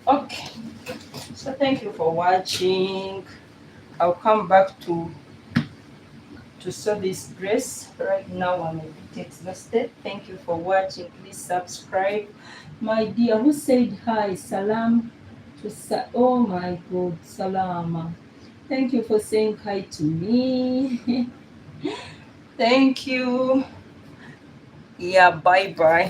Okay, so thank you for watching. I'll come back to sew this dress. Right now I'm a bit exhausted. Thank you for watching. Please subscribe. My dear, who said hi? Salam to oh my god, salama. Thank you for saying hi to me. Thank you. Yeah, bye bye.